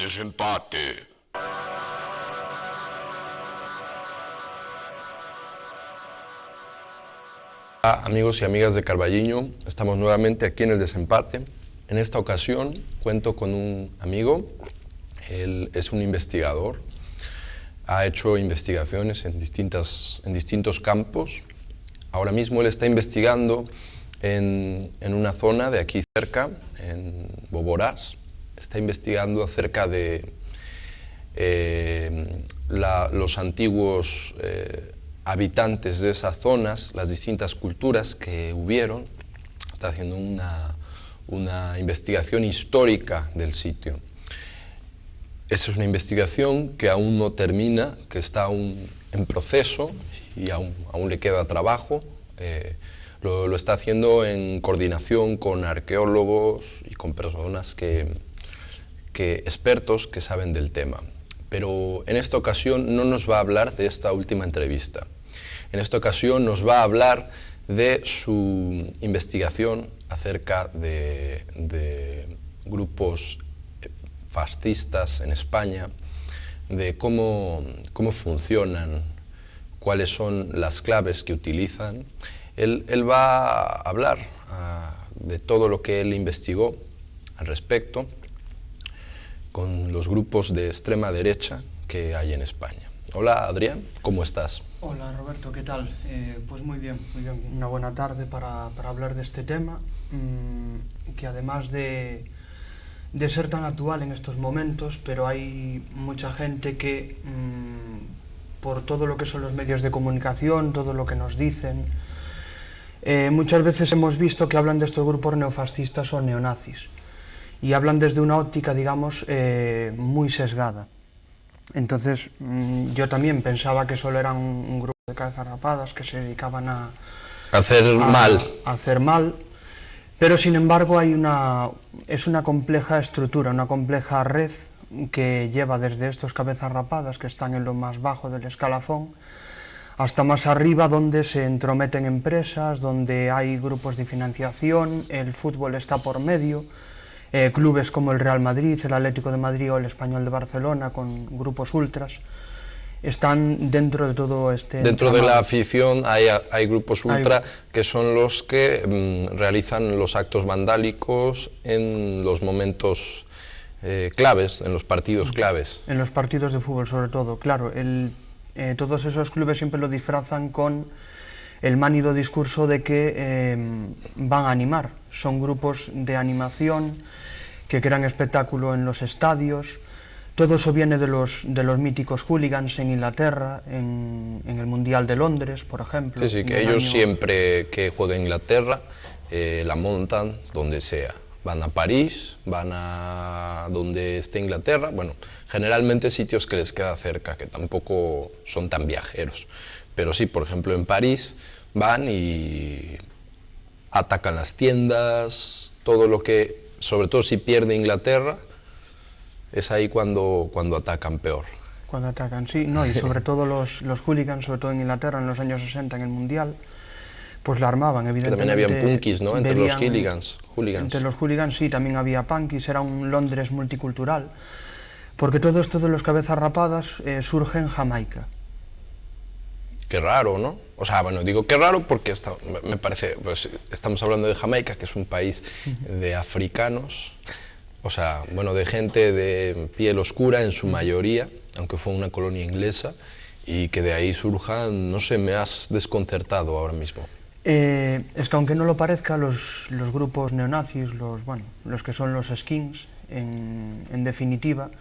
Desempate. Amigos y amigas de Carballiño, estamos nuevamente aquí en el Desempate. En esta ocasión cuento con un amigo, él es un investigador, ha hecho investigaciones en distintos campos. Ahora mismo él está investigando en una zona de aquí cerca, en Boborás. Está investigando acerca de los antiguos habitantes de esas zonas, las distintas culturas que hubieron. Está haciendo una investigación histórica del sitio. Esa es una investigación que aún no termina, que está aún en proceso y aún le queda trabajo. Lo está haciendo en coordinación con arqueólogos y con personas expertos que saben del tema. Pero en esta ocasión no nos va a hablar de esta última entrevista. En esta ocasión nos va a hablar de su investigación acerca de grupos fascistas en España, de cómo funcionan, cuáles son las claves que utilizan. Él va a hablar de todo lo que él investigó al respecto con los grupos de extrema derecha que hay en España. Hola Adrián, ¿cómo estás? Hola Roberto, ¿qué tal? Pues muy bien, una buena tarde para hablar de este tema, que además de ser tan actual en estos momentos, pero hay mucha gente que, por todo lo que son los medios de comunicación, todo lo que nos dicen, muchas veces hemos visto que hablan de estos grupos neofascistas o neonazis, y hablan desde una óptica, digamos, muy sesgada. Entonces, yo también pensaba que solo eran un grupo de cabezas rapadas que se dedicaban a hacer mal, pero sin embargo es una compleja estructura, una compleja red que lleva desde estos cabezas rapadas que están en lo más bajo del escalafón hasta más arriba, donde se entrometen empresas, donde hay grupos de financiación, el fútbol está por medio. Clubes como el Real Madrid, el Atlético de Madrid o el Español de Barcelona, con grupos ultras, están dentro de todo este... Dentro de la afición hay grupos ultra que son los que realizan los actos vandálicos en los momentos claves, en los partidos claves. En los partidos de fútbol sobre todo, claro. Todos esos clubes siempre lo disfrazan con el manido discurso de que van a animar. Son grupos de animación que crean espectáculo en los estadios. Todo eso viene de los míticos hooligans en Inglaterra, en el Mundial de Londres, por ejemplo. Sí, que ellos siempre que juega Inglaterra la montan donde sea. Van a París, van a donde esté Inglaterra, bueno, generalmente sitios que les queda cerca, que tampoco son tan viajeros. Pero sí, por ejemplo, en París van y atacan las tiendas, todo lo que, sobre todo si pierde Inglaterra, es ahí cuando atacan peor. Cuando atacan, sí, no, y sobre todo los hooligans, sobre todo en Inglaterra en los años 60 en el Mundial, pues la armaban, evidentemente. Que también habían punkis, ¿no?, entre los hooligans. Entre los hooligans sí, también había punkis, era un Londres multicultural, porque todo esto de los cabezas rapadas surge en Jamaica. Qué raro, ¿no? O sea, bueno, digo qué raro porque me parece, pues estamos hablando de Jamaica, que es un país de africanos, o sea, bueno, de gente de piel oscura en su mayoría, aunque fue una colonia inglesa, y que de ahí surjan, no sé, me has desconcertado ahora mismo. Es que aunque no lo parezca, los grupos neonazis, los que son los skins, en definitiva,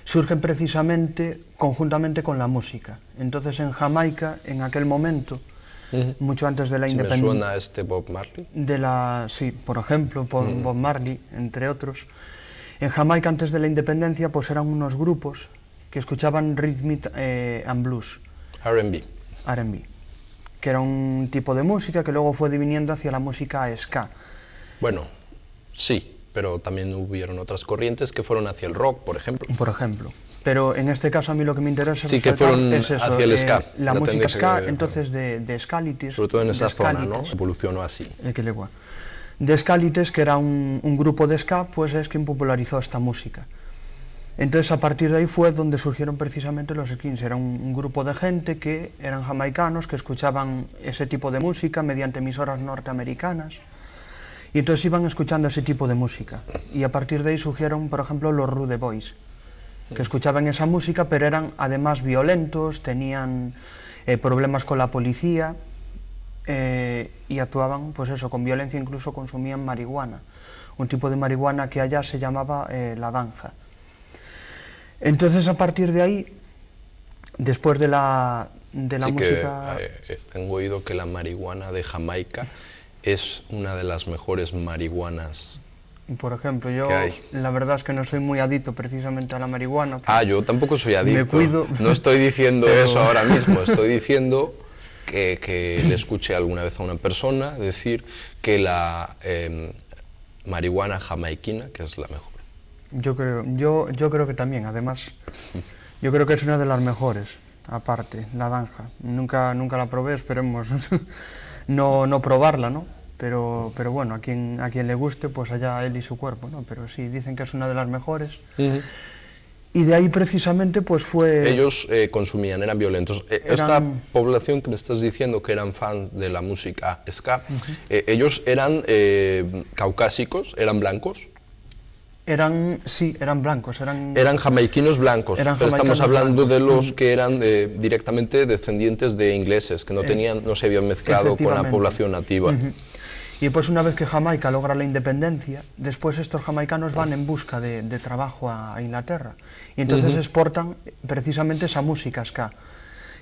surgen precisamente conjuntamente con la música. Entonces en Jamaica, en aquel momento, mucho antes de la independencia... ¿Me suena Bob Marley? Sí, por ejemplo, Bob Marley, entre otros. En Jamaica, antes de la independencia, pues eran unos grupos que escuchaban rhythm and blues. R&B. R&B, que era un tipo de música que luego fue diviniendo hacia la música ska. Bueno, sí. Pero también hubieron otras corrientes que fueron hacia el rock, por ejemplo. Por ejemplo. Pero en este caso a mí lo que me interesa sí, que fueron es eso, hacia el ska. La música ska, entonces de Scalites. Sobre todo en esa zona, ¿no? Evolucionó así. De Scalites, que era un grupo de ska, pues es quien popularizó esta música. Entonces a partir de ahí fue donde surgieron precisamente los skins. Era un grupo de gente que eran jamaicanos, que escuchaban ese tipo de música mediante emisoras norteamericanas, y entonces iban escuchando ese tipo de música. Y a partir de ahí surgieron, por ejemplo, los Rude Boys, que escuchaban esa música, pero eran además violentos, tenían problemas con la policía, y actuaban, pues eso, con violencia, incluso consumían marihuana, un tipo de marihuana que allá se llamaba la danja. Entonces, a partir de ahí, después de la música... Que, tengo oído que la marihuana de Jamaica es una de las mejores marihuanas. Por ejemplo, yo la verdad es que no soy muy adicto precisamente a la marihuana. Yo tampoco soy adicto. Me cuido. No estoy diciendo eso ahora mismo, estoy diciendo que le escuché alguna vez a una persona decir que la marihuana jamaiquina, que es la mejor. Yo creo que también, además, yo creo que es una de las mejores, aparte, la danja. Nunca la probé, esperemos no probarla, ¿no? Pero bueno, a quien le guste, pues allá él y su cuerpo, ¿no? Pero sí, dicen que es una de las mejores. Y de ahí precisamente pues fue... Ellos consumían, eran violentos. Esta población que me estás diciendo que eran fans de la música ska, ellos eran caucásicos, eran blancos. Sí, eran blancos, eran jamaiquinos blancos, pero estamos hablando de los que eran directamente descendientes de ingleses, que no se habían mezclado con la población nativa. Y pues una vez que Jamaica logra la independencia, después estos jamaicanos van en busca de trabajo a Inglaterra, y entonces exportan precisamente esa música ska.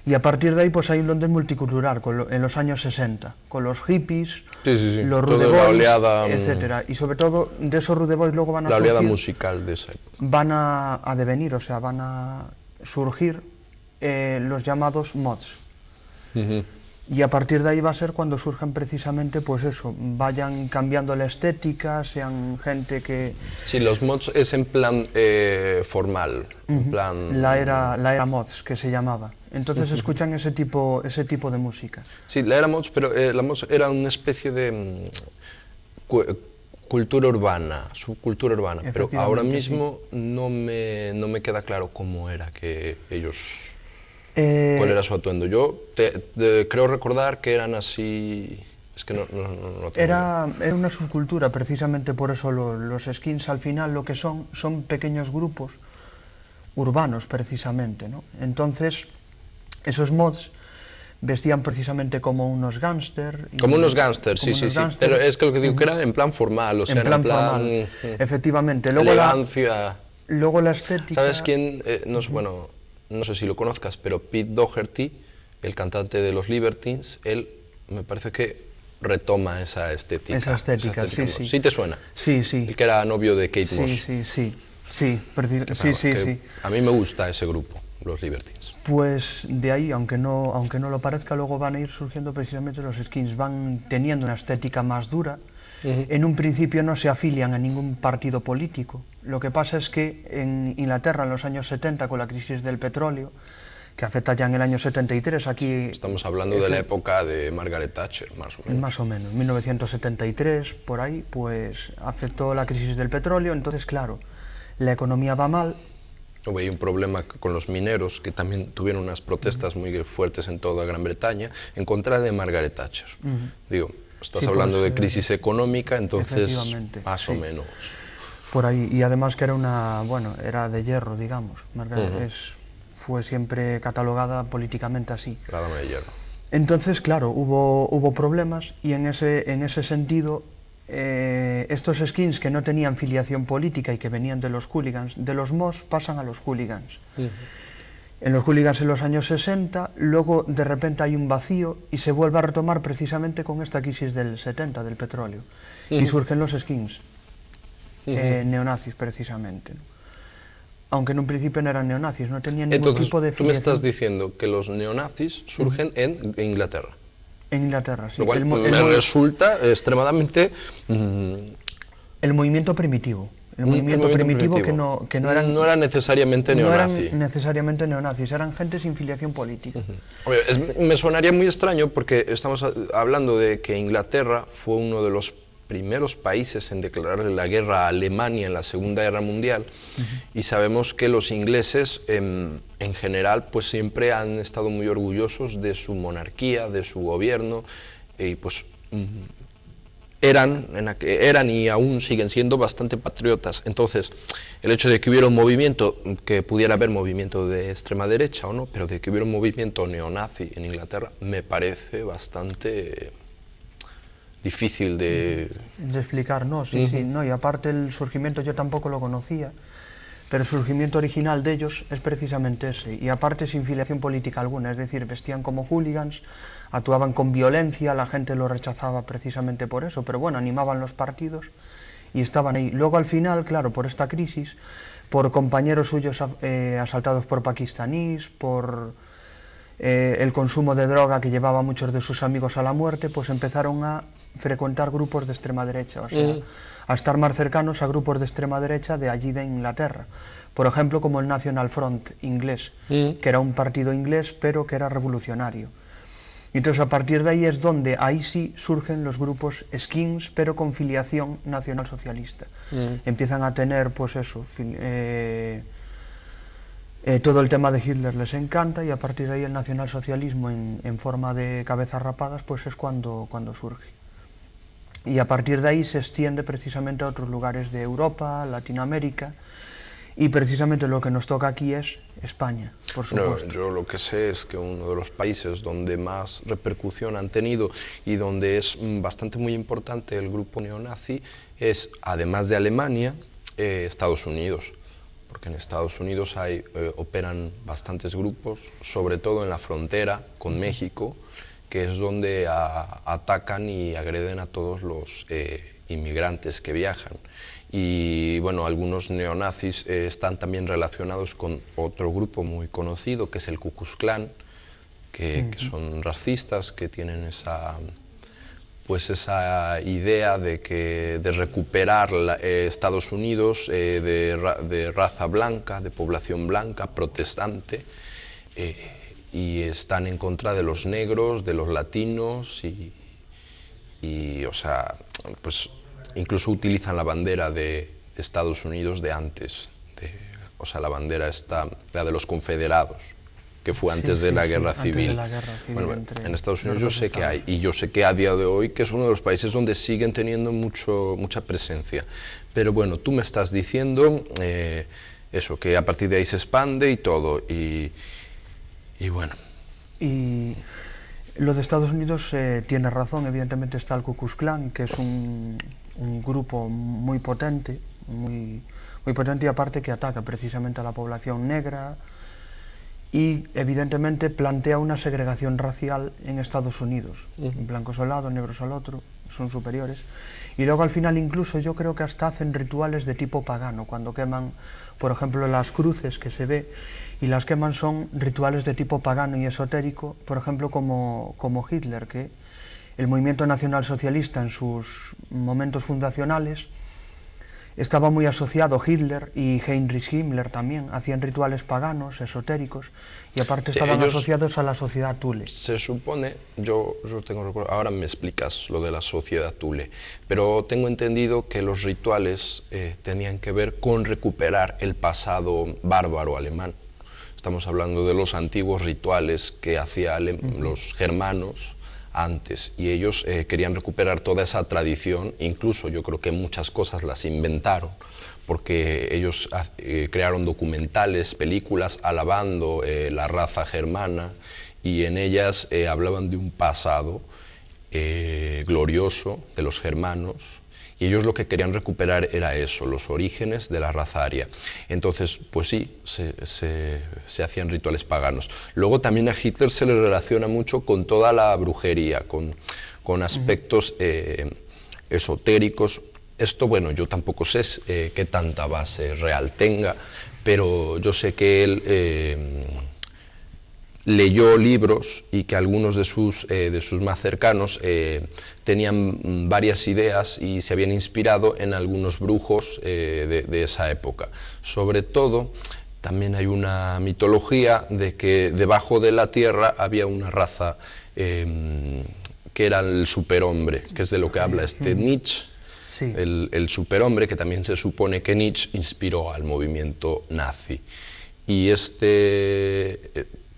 Y a partir de ahí pues hay un Londres multicultural en los años 60, con los hippies, los Rude Boys, etcétera. Y sobre todo de esos Rude Boys luego van a surgir, la oleada musical de esa época. Van a devenir, o sea, van a surgir los llamados mods. Y a partir de ahí va a ser cuando surjan precisamente, pues eso, vayan cambiando la estética, sean gente que... Sí, los mods es en plan formal, en plan... La era mods, que se llamaba. Entonces escuchan ese tipo de música. Sí, la era mods, pero la mods era una especie de cultura urbana, subcultura urbana, pero ahora mismo no me queda claro cómo era que ellos... ¿Cuál era su atuendo? Yo creo recordar que eran así... Es que no tengo era una subcultura, precisamente por eso los skins al final lo que son pequeños grupos urbanos, precisamente, ¿no? Entonces, esos mods vestían precisamente como unos gángster. Como unos gángsters, sí. Pero es que lo que digo que era en plan formal, o sea, en plan formal, efectivamente. Elegancia. Luego la estética... ¿Sabes quién? Bueno, no sé si lo conozcas, pero Pete Doherty, el cantante de los Libertines, él me parece que retoma esa estética. Esa estética, sí. ¿Sí te suena? Sí. El que era novio de Kate Moss. Sí. A mí me gusta ese grupo, los Libertines. Pues de ahí, aunque no lo parezca, luego van a ir surgiendo precisamente los skins, van teniendo una estética más dura. En un principio no se afilian a ningún partido político. Lo que pasa es que en Inglaterra, en los años 70, con la crisis del petróleo, que afecta ya en el año 73, aquí... Estamos hablando de la época de Margaret Thatcher, más o menos. Más o menos, 1973, por ahí, pues afectó la crisis del petróleo, entonces, claro, la economía va mal. Hubo un problema con los mineros, que también tuvieron unas protestas muy fuertes en toda Gran Bretaña, en contra de Margaret Thatcher. Digo, estás hablando de crisis económica, entonces más o menos. Por ahí, y además que era de hierro, digamos. Margaret fue siempre catalogada políticamente así. La dama de hierro. Entonces, claro, hubo problemas, y en ese sentido, estos skins que no tenían filiación política y que venían de los hooligans, de los mods pasan a los hooligans. En los hooligans en los años 60, luego de repente hay un vacío y se vuelve a retomar precisamente con esta crisis del 70, del petróleo. Y surgen los skins, neonazis precisamente, ¿no? Aunque en un principio no eran neonazis, no tenían ningún tipo de filiación. Tú me estás diciendo que los neonazis surgen en Inglaterra. En Inglaterra, sí. Lo cual me resulta extremadamente... El movimiento primitivo. El movimiento primitivo que no eran... No era necesariamente neonazi. No eran necesariamente neonazis, eran gente sin filiación política. Me sonaría muy extraño porque estamos hablando de que Inglaterra fue uno de los primeros países en declararle la guerra a Alemania en la Segunda Guerra Mundial, y sabemos que los ingleses en general pues siempre han estado muy orgullosos de su monarquía, de su gobierno, y pues eran y aún siguen siendo bastante patriotas. Entonces, el hecho de que hubiera un movimiento, que pudiera haber movimiento de extrema derecha o no, pero de que hubiera un movimiento neonazi en Inglaterra, me parece bastante difícil de explicar, ¿no? Sí, sí, no, y aparte el surgimiento yo tampoco lo conocía, pero el surgimiento original de ellos es precisamente ese, y aparte sin filiación política alguna, es decir, vestían como hooligans, actuaban con violencia, la gente lo rechazaba precisamente por eso, pero bueno, animaban los partidos y estaban ahí. Luego al final, claro, por esta crisis, por compañeros suyos asaltados por pakistaníes, por el consumo de droga que llevaba a muchos de sus amigos a la muerte, pues empezaron a frecuentar grupos de extrema derecha, o sea, a estar más cercanos a grupos de extrema derecha de allí de Inglaterra. Por ejemplo, como el National Front inglés, que era un partido inglés, pero que era revolucionario. Y entonces a partir de ahí es donde ahí sí surgen los grupos skins, pero con filiación nacionalsocialista. Empiezan a tener, pues eso, todo el tema de Hitler les encanta, y a partir de ahí el nacionalsocialismo en forma de cabezas rapadas pues es cuando surge. Y a partir de ahí se extiende precisamente a otros lugares de Europa, Latinoamérica, y precisamente lo que nos toca aquí es España, por supuesto. No, yo lo que sé es que uno de los países donde más repercusión han tenido y donde es bastante muy importante el grupo neonazi es, además de Alemania, Estados Unidos. Porque en Estados Unidos operan bastantes grupos, sobre todo en la frontera con México, que es donde atacan y agreden a todos los inmigrantes que viajan. Y bueno, algunos neonazis están también relacionados con otro grupo muy conocido, que es el Ku Klux Klan, que son racistas, que tienen esa idea de recuperar Estados Unidos de raza blanca, de población blanca, protestante, y están en contra de los negros, de los latinos, y o sea, pues incluso utilizan la bandera de Estados Unidos de antes, o sea, la bandera la de los confederados, que fue antes de la guerra civil. Bueno, en Estados Unidos yo sé que hay, y yo sé que a día de hoy que es uno de los países donde siguen teniendo mucha presencia. Pero bueno, tú me estás diciendo eso, que a partir de ahí se expande y todo, y bueno. Y lo de Estados Unidos tiene razón, evidentemente está el Ku Klux Klan, que es un grupo muy potente, muy potente, y aparte que ataca precisamente a la población negra, y evidentemente plantea una segregación racial en Estados Unidos. Blancos al lado, negros al otro, son superiores. Y luego al final incluso yo creo que hasta hacen rituales de tipo pagano, cuando queman, por ejemplo, las cruces que se ve, y las queman son rituales de tipo pagano y esotérico, por ejemplo como Hitler, que el movimiento nacionalsocialista en sus momentos fundacionales estaba muy asociado. Hitler y Heinrich Himmler también hacían rituales paganos, esotéricos, y aparte estaban asociados a la sociedad Thule. Se supone, yo tengo recuerdo, ahora me explicas lo de la sociedad Thule, pero tengo entendido que los rituales tenían que ver con recuperar el pasado bárbaro alemán. Estamos hablando de los antiguos rituales que hacían los germanos antes, y ellos querían recuperar toda esa tradición. Incluso yo creo que muchas cosas las inventaron, porque ellos crearon documentales, películas alabando la raza germana, y en ellas hablaban de un pasado glorioso de los germanos, y ellos lo que querían recuperar era eso, los orígenes de la raza aria. Entonces, pues sí, se hacían rituales paganos. Luego también a Hitler se le relaciona mucho con toda la brujería, con aspectos esotéricos. Esto, bueno, yo tampoco sé qué tanta base real tenga, pero yo sé que él leyó libros, y que algunos de sus más cercanos tenían varias ideas y se habían inspirado en algunos brujos de esa época. Sobre todo, también hay una mitología de que debajo de la tierra había una raza que era el superhombre, que es de lo que habla Nietzsche, Sí. El superhombre, que también se supone que Nietzsche inspiró al movimiento nazi. Y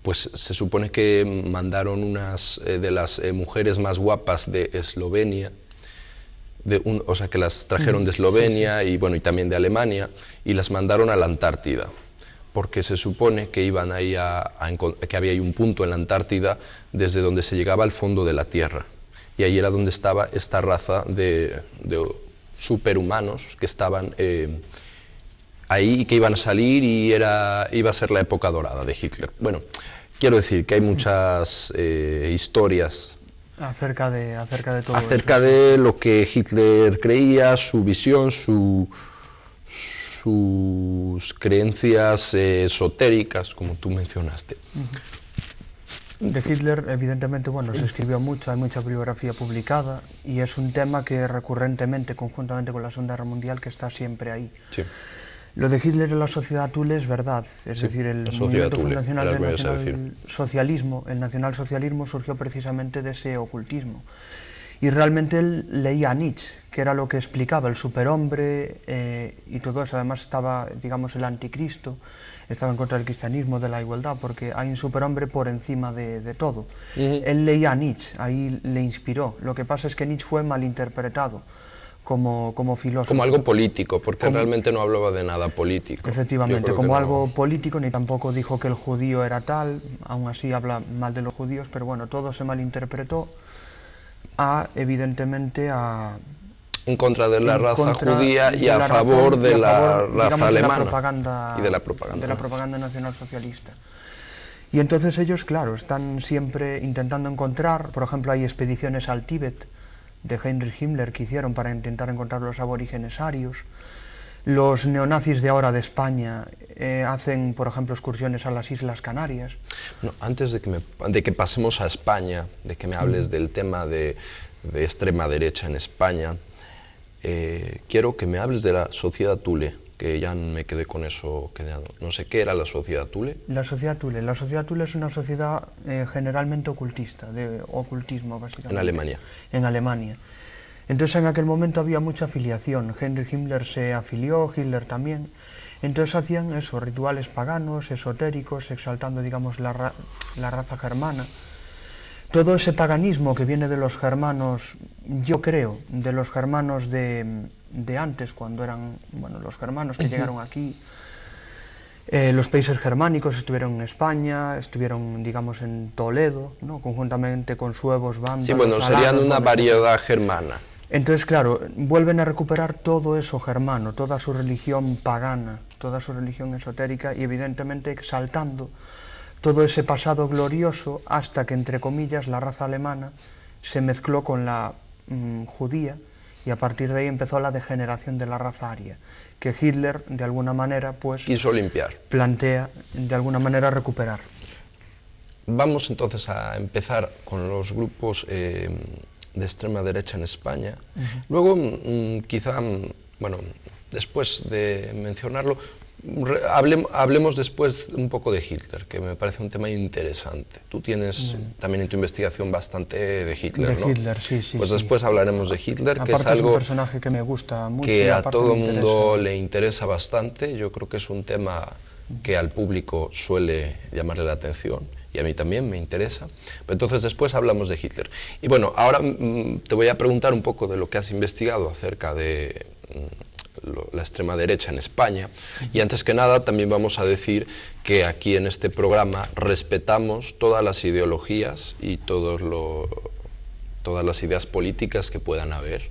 pues se supone que mandaron unas de las mujeres más guapas de Eslovenia, o sea, que las trajeron de Eslovenia, sí, sí. Y, bueno, y también de Alemania, y las mandaron a la Antártida, porque se supone que iban ahí que había ahí un punto en la Antártida desde donde se llegaba al fondo de la Tierra, y ahí era donde estaba esta raza de superhumanos que estaban ahí y que iban a salir, y iba a ser la época dorada de Hitler. Bueno, quiero decir que hay muchas historias acerca de todo acerca eso. De lo que Hitler creía, su visión, sus creencias esotéricas, como tú mencionaste. De Hitler, evidentemente, bueno, se escribió mucho, hay mucha bibliografía publicada, y es un tema que recurrentemente, conjuntamente con la Segunda Guerra Mundial, que está siempre ahí. Sí. Lo de Hitler en la sociedad Thule es verdad, es decir, el movimiento fundacional del nacionalsocialismo, el nacionalsocialismo surgió precisamente de ese ocultismo. Y realmente él leía a Nietzsche, que era lo que explicaba el superhombre y todo eso. Además estaba, digamos, el anticristo, estaba en contra del cristianismo, de la igualdad, porque hay un superhombre por encima de todo. Él leía a Nietzsche, ahí le inspiró. Lo que pasa es que Nietzsche fue malinterpretado como filósofo. Como algo político, porque realmente no hablaba de nada político. Efectivamente, como algo político, ni tampoco dijo que el judío era tal, aún así habla mal de los judíos, pero bueno, todo se malinterpretó evidentemente en contra de la raza judía y a favor de la raza alemana y de la propaganda nacionalsocialista. Y entonces ellos, claro, están siempre intentando encontrar, por ejemplo, hay expediciones al Tíbet de Heinrich Himmler que hicieron para intentar encontrar los aborígenes arios. Los neonazis de ahora de España hacen, por ejemplo, excursiones a las Islas Canarias. Bueno, antes de que pasemos a España, de que me hables del tema de extrema derecha en España, quiero que me hables de la Sociedad Thule, que ya me quedé con eso quedado. No sé qué era la Sociedad Thule. La Sociedad Thule es una sociedad generalmente ocultista, de ocultismo básicamente. En Alemania. En Alemania. Entonces en aquel momento había mucha afiliación. Heinrich Himmler se afilió, Hitler también. Entonces hacían esos rituales paganos, esotéricos, exaltando, digamos, la raza germana. Todo ese paganismo que viene de los germanos, yo creo, de los germanos de antes, cuando eran, bueno, los germanos que llegaron aquí, los países germánicos estuvieron en España, estuvieron, digamos, en Toledo, ¿no?, conjuntamente con suevos, vándalos. Sí, bueno, serían una variedad germana. Entonces, claro, vuelven a recuperar todo eso germano, toda su religión pagana, toda su religión esotérica, y evidentemente exaltando todo ese pasado glorioso hasta que, entre comillas, la raza alemana se mezcló con la judía, y a partir de ahí empezó la degeneración de la raza aria, que Hitler, de alguna manera, pues quiso limpiar. Plantea, de alguna manera, recuperar. Vamos entonces a empezar con los grupos de extrema derecha en España. Luego, quizá, bueno, después de mencionarlo, hablemos después un poco de Hitler, que me parece un tema interesante. Tú tienes también en tu investigación bastante de Hitler, ¿no? De Hitler, sí, sí. Pues sí. Después hablaremos de Hitler, aparte que es algo un personaje que me gusta mucho, que a todo el mundo le interesa bastante. Yo creo que es un tema que al público suele llamarle la atención, y a mí también me interesa. Pero entonces después hablamos de Hitler. Y bueno, ahora te voy a preguntar un poco de lo que has investigado acerca de la extrema derecha en España, y antes que nada también vamos a decir que aquí en este programa respetamos todas las ideologías y todas las ideas políticas que puedan haber.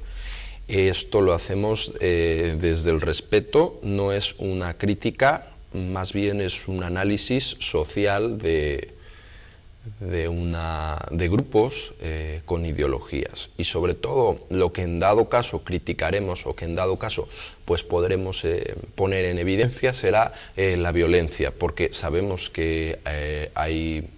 Esto lo hacemos desde el respeto, no es una crítica, más bien es un análisis social de grupos con ideologías, y sobre todo lo que en dado caso criticaremos o que en dado caso pues podremos poner en evidencia será la violencia, porque sabemos que hay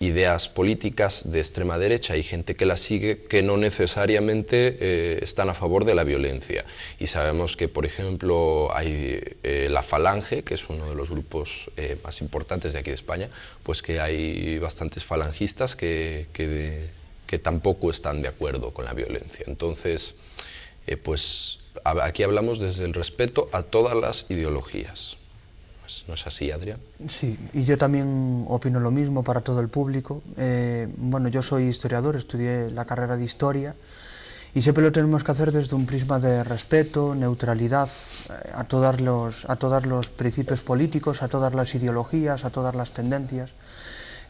ideas políticas de extrema derecha y gente que las sigue que no necesariamente están a favor de la violencia, y sabemos que, por ejemplo, hay la Falange, que es uno de los grupos más importantes de aquí de España, pues que hay bastantes falangistas que tampoco están de acuerdo con la violencia. Entonces, pues aquí hablamos desde el respeto a todas las ideologías. ¿No es así, Adrián? Sí, y yo también opino lo mismo para todo el público. Bueno, yo soy historiador, estudié la carrera de Historia, y siempre lo tenemos que hacer desde un prisma de respeto, neutralidad, a todos los principios políticos, a todas las ideologías, a todas las tendencias,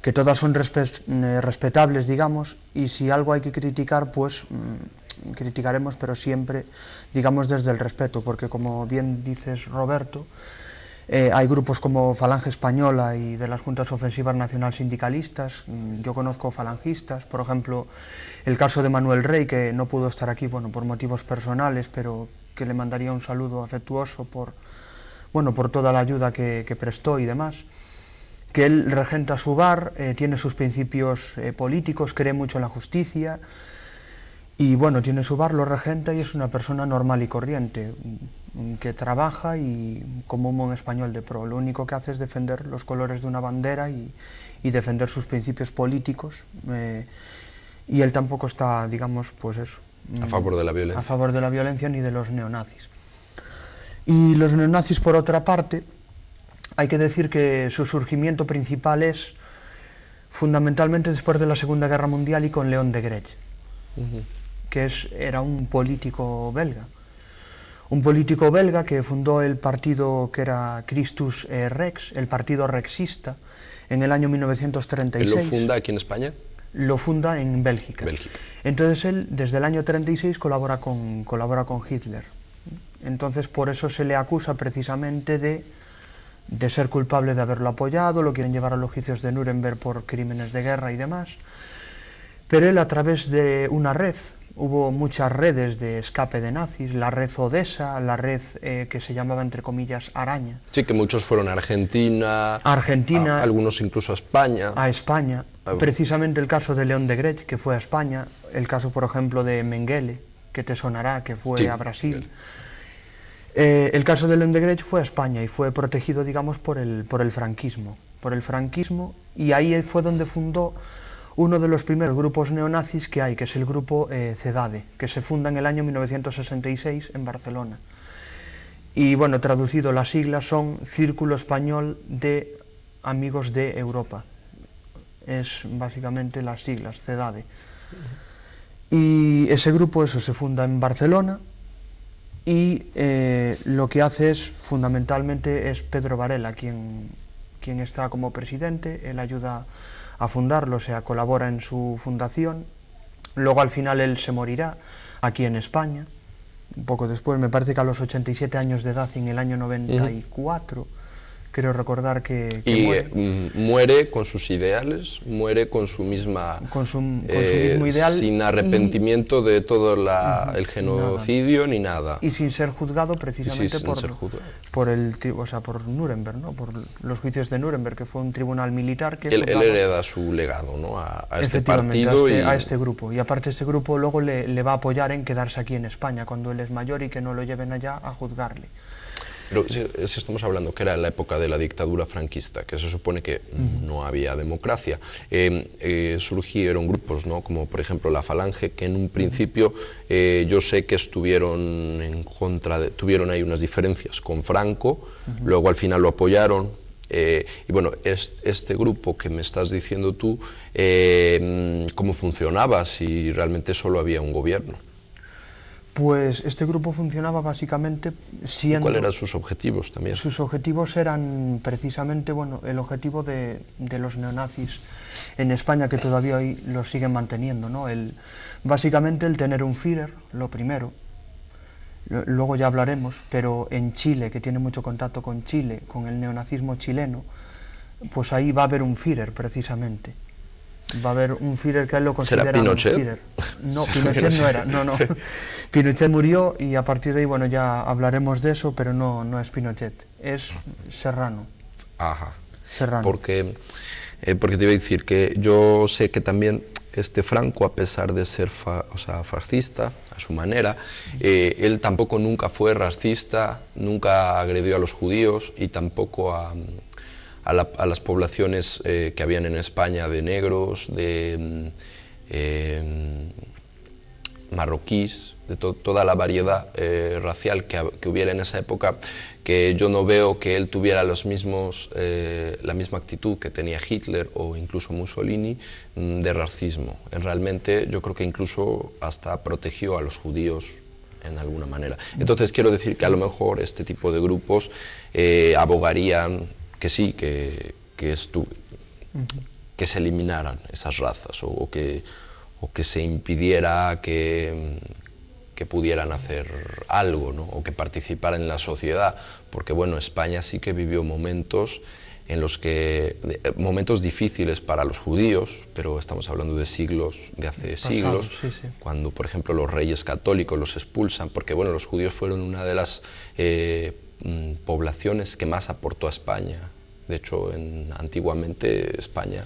que todas son respetables, digamos, y si algo hay que criticar, pues criticaremos, pero siempre, digamos, desde el respeto, porque como bien dices, Roberto, hay grupos como Falange Española y de las Juntas Ofensivas Nacional Sindicalistas. Yo conozco falangistas, por ejemplo, el caso de Manuel Rey, que no pudo estar aquí, bueno, por motivos personales, pero que le mandaría un saludo afectuoso por toda la ayuda que prestó y demás. Que él regenta su bar, tiene sus principios políticos, cree mucho en la justicia, y bueno, tiene su bar, lo regenta y es una persona normal y corriente, que trabaja y como un buen español de pro. Lo único que hace es defender los colores de una bandera y defender sus principios políticos, y él tampoco está, digamos, pues eso, a favor de la violencia. A favor de la violencia ni de los neonazis. Y los neonazis, por otra parte, hay que decir que su surgimiento principal es fundamentalmente después de la Segunda Guerra Mundial y con León Degrelle, que era un político belga. Un político belga que fundó el partido que era Christus Rex, el partido rexista, en el año 1936. ¿Él lo funda aquí en España? Lo funda en Bélgica. Entonces él, desde el año 36, colabora con Hitler. Entonces por eso se le acusa precisamente de ser culpable de haberlo apoyado, lo quieren llevar a los juicios de Nuremberg por crímenes de guerra y demás. Pero él, a través de una red, hubo muchas redes de escape de nazis, la red Odessa, la red que se llamaba, entre comillas, Araña. Sí, que muchos fueron a Argentina, algunos incluso a España. A España. Precisamente el caso de León Degrelle, que fue a España, el caso, por ejemplo, de Mengele, que te sonará, que fue a Brasil. El caso de León Degrelle fue a España y fue protegido, digamos, por el franquismo. Y ahí fue donde fundó uno de los primeros grupos neonazis que hay, que es el grupo CEDADE, que se funda en el año 1966 en Barcelona. Y bueno, traducido, las siglas son Círculo Español de Amigos de Europa. Es básicamente las siglas, CEDADE. Y ese grupo, se funda en Barcelona, y lo que hace fundamentalmente es Pedro Varela, quien está como presidente. Él ayuda a fundarlo, o sea, colabora en su fundación. Luego al final él se morirá aquí en España, un poco después, me parece que a los 87 años de edad, en el año 94, creo recordar que muere. Muere con sus ideales, muere con su misma... Con su mismo ideal. Sin arrepentimiento de todo el genocidio ni nada. Y sin ser juzgado precisamente por Nuremberg, ¿no? Por los juicios de Nuremberg, que fue un tribunal militar que... Él hereda su legado, ¿no? a este partido. A este grupo. Y aparte este grupo luego le va a apoyar en quedarse aquí en España cuando él es mayor y que no lo lleven allá a juzgarle. Pero si estamos hablando que era la época de la dictadura franquista, que se supone que no había democracia, surgieron grupos, ¿no? Como por ejemplo la Falange, que en un principio yo sé que estuvieron tuvieron ahí unas diferencias con Franco, luego al final lo apoyaron. Y bueno, este grupo que me estás diciendo tú, ¿cómo funcionaba si realmente solo había un gobierno? Pues este grupo funcionaba básicamente siendo... ¿Cuáles eran sus objetivos también? Sus objetivos eran precisamente, el objetivo de los neonazis en España, que todavía hoy lo siguen manteniendo, ¿no? Básicamente el tener un Führer, lo primero. Luego ya hablaremos, pero en Chile, que tiene mucho contacto con Chile, con el neonazismo chileno, pues ahí va a haber un Führer precisamente. Va a haber un Führer que él lo considera un Führer. No, Pinochet no era, no. Pinochet murió y a partir de ahí, bueno, ya hablaremos de eso, pero no es Pinochet, es Serrano. Ajá. Serrano. Porque te iba a decir que yo sé que también Franco, a pesar de ser fascista a su manera, él tampoco nunca fue racista, nunca agredió a los judíos y tampoco a las poblaciones que habían en España de negros, marroquíes, de toda la variedad racial que hubiera en esa época, que yo no veo que él tuviera la misma actitud que tenía Hitler o incluso Mussolini de racismo. Realmente yo creo que incluso hasta protegió a los judíos en alguna manera. Entonces quiero decir que a lo mejor este tipo de grupos abogarían que sí, que se eliminaran esas razas o que se impidiera que pudieran hacer algo, ¿no? O que participaran en la sociedad, porque bueno, España sí que vivió momentos en los que, momentos difíciles para los judíos, pero estamos hablando de siglos, de hace siglos, sí, sí. Cuando por ejemplo los reyes católicos los expulsan, porque bueno, los judíos fueron una de las poblaciones que más aportó a España. De hecho, antiguamente España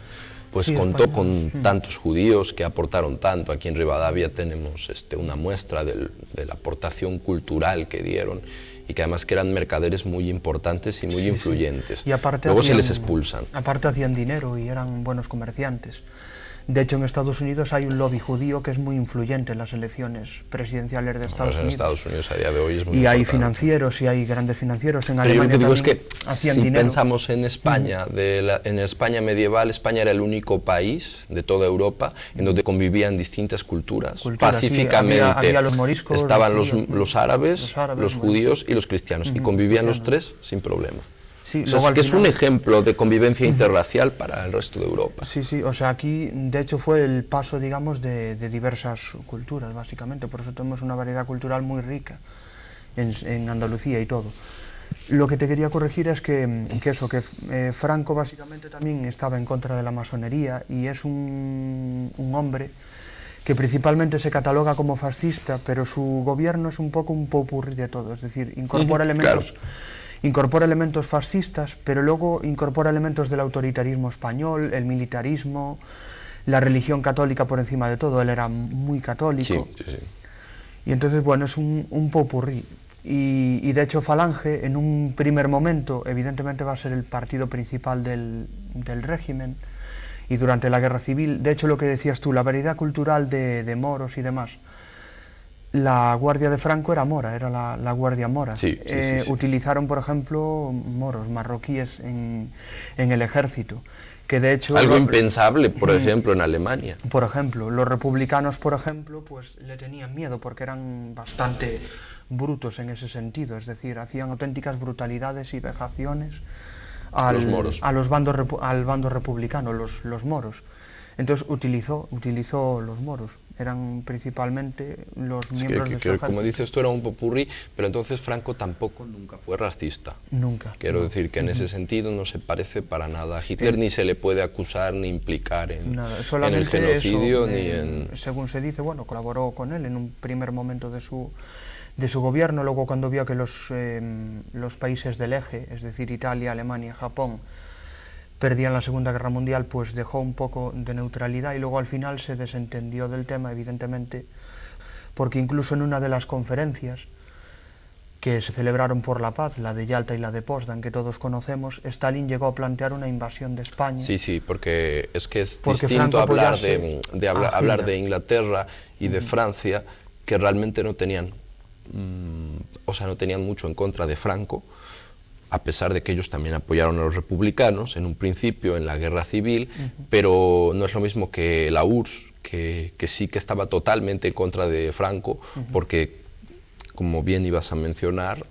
pues sí, contó España. con tantos judíos que aportaron tanto. Aquí en Rivadavia tenemos una muestra de la aportación cultural que dieron y que además que eran mercaderes muy importantes y muy influyentes. Y aparte luego se les expulsan. Aparte hacían dinero y eran buenos comerciantes. De hecho, en Estados Unidos hay un lobby judío que es muy influyente en las elecciones presidenciales de Estados Unidos. En Estados Unidos a día de hoy es muy Y hay importante. financieros, y hay grandes financieros. En Pero Alemania yo lo que digo es que hacían si dinero. pensamos en España, en España medieval, España era el único país de toda Europa en donde convivían distintas culturas pacíficamente. Sí, había los moriscos, estaban los árabes, los bueno, judíos y los cristianos, y convivían los tres sin problema. Sí, O sea, luego es que al es un final- ejemplo de convivencia interracial para el resto de Europa. Sí, sí, o sea, aquí de hecho fue el paso, digamos, de diversas culturas, básicamente, por eso tenemos una variedad cultural muy rica en Andalucía y todo. Lo que te quería corregir es que Franco básicamente también estaba en contra de la masonería y es un hombre que principalmente se cataloga como fascista, pero su gobierno es un poco un popurrí de todo, es decir, incorpora elementos... Claro. Incorpora elementos fascistas, pero luego incorpora elementos del autoritarismo español, el militarismo, la religión católica por encima de todo. Él era muy católico. Sí, sí, sí. Y entonces, bueno, es un popurrí. Y de hecho Falange, en un primer momento, evidentemente va a ser el partido principal del régimen. Y durante la Guerra Civil, de hecho lo que decías tú, la variedad cultural de moros y demás, la guardia de Franco era mora, era la guardia mora. Sí, sí, sí. Utilizaron, por ejemplo, moros, marroquíes en el ejército, que de hecho... Algo impensable, por ejemplo, en Alemania. Por ejemplo, los republicanos, por ejemplo, pues le tenían miedo porque eran bastante brutos en ese sentido, es decir, hacían auténticas brutalidades y vejaciones Los moros. al bando republicano, los moros. Entonces utilizó los moros, eran principalmente los miembros de su ejército. Como dices, esto era un popurrí, pero entonces Franco tampoco nunca fue racista. Nunca. Quiero decir que en ese sentido no se parece para nada a Hitler, ni se le puede acusar ni implicar en el genocidio, ni en... Según se dice, bueno, colaboró con él en un primer momento de su gobierno, luego cuando vio que los países del eje, es decir, Italia, Alemania, Japón, perdían la Segunda Guerra Mundial, pues dejó un poco de neutralidad y luego al final se desentendió del tema, evidentemente, porque incluso en una de las conferencias que se celebraron por la paz, la de Yalta y la de Potsdam, que todos conocemos, Stalin llegó a plantear una invasión de España. Sí, sí, porque es que es Porque distinto Franco hablar de Inglaterra y de Francia, que realmente no tenían, no tenían mucho en contra de Franco, a pesar de que ellos también apoyaron a los republicanos en un principio en la guerra civil, pero no es lo mismo que la URSS, que sí que estaba totalmente en contra de Franco, porque, como bien ibas a mencionar,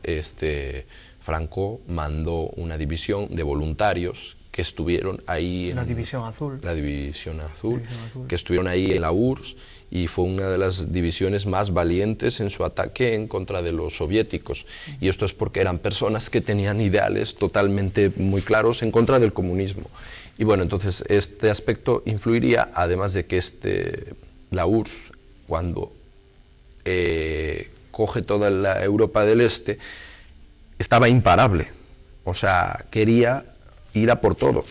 Franco mandó una división de voluntarios que estuvieron ahí... La División Azul. La División Azul, que estuvieron ahí en la URSS, y fue una de las divisiones más valientes en su ataque en contra de los soviéticos. Y esto es porque eran personas que tenían ideales totalmente muy claros en contra del comunismo. Y bueno, entonces este aspecto influiría, además de que la URSS, cuando coge toda la Europa del Este, estaba imparable. O sea, quería ir a por todo.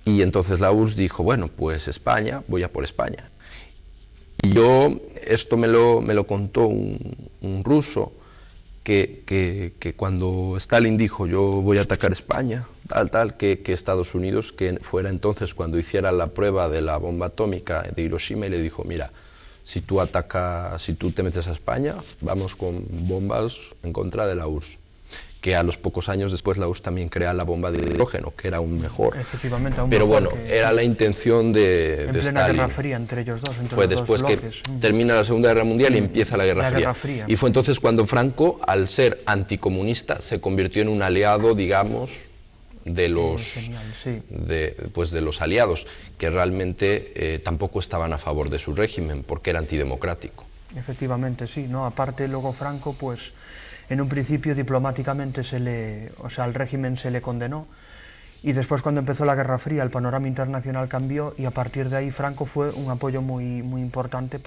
Y entonces la URSS dijo, bueno, pues España, voy a por España. Y esto me lo contó un ruso, que cuando Stalin dijo, yo voy a atacar España, que Estados Unidos, que fuera entonces cuando hiciera la prueba de la bomba atómica de Hiroshima, y le dijo, mira, si tú te metes a España, vamos con bombas en contra de la URSS. Que a los pocos años después la URSS también crea la bomba de hidrógeno, que era aún mejor. Efectivamente, aún pero mejor. Bueno, era la intención de en plena Stalin. Guerra Fría entre ellos dos. Fue después que termina la Segunda Guerra Mundial y empieza la Guerra Fría. Y fue entonces cuando Franco, al ser anticomunista, se convirtió en un aliado, digamos, de los, de los aliados, que realmente tampoco estaban a favor de su régimen, porque era antidemocrático. Efectivamente, sí, ¿no? Aparte, luego Franco, pues, en un principio diplomáticamente al régimen se le condenó, y después cuando empezó la Guerra Fría el panorama internacional cambió, y a partir de ahí Franco fue un apoyo muy importante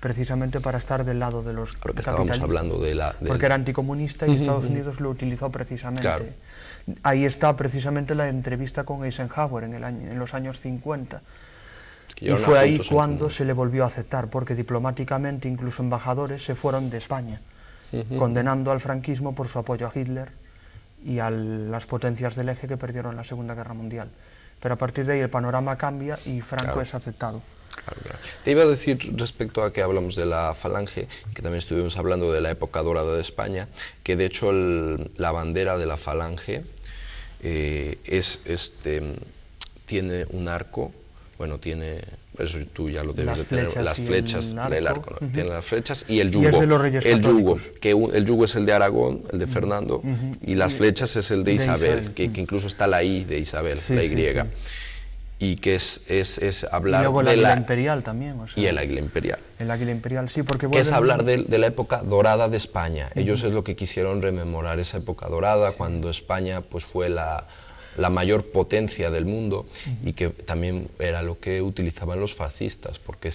precisamente para estar del lado de los capitalistas. Estábamos hablando porque era anticomunista y Estados Unidos lo utilizó precisamente. Claro. Ahí está precisamente la entrevista con Eisenhower en los años 50. Y fue ahí cuando se le volvió a aceptar, porque diplomáticamente incluso embajadores se fueron de España, condenando al franquismo por su apoyo a Hitler y a las potencias del eje que perdieron la Segunda Guerra Mundial. Pero a partir de ahí el panorama cambia y Franco es aceptado. Claro. Te iba a decir respecto a que hablamos de la Falange, que también estuvimos hablando de la época dorada de España, que de hecho la bandera de la Falange tiene un arco. Bueno, eso tú ya lo debes de tener, las flechas, el arco, ¿no? Tiene las flechas y el yugo. Y es de los Reyes Católicos. El yugo es el de Aragón, el de Fernando, y las flechas es el de Isabel, que incluso está la I de Isabel, la Y. Y que es hablar y luego de el águila imperial también. Y el águila imperial. El águila imperial, sí, porque... Que es hablar de la época dorada de España. Ellos es lo que quisieron rememorar, esa época dorada, cuando España pues fue la mayor potencia del mundo, y que también era lo que utilizaban los fascistas, porque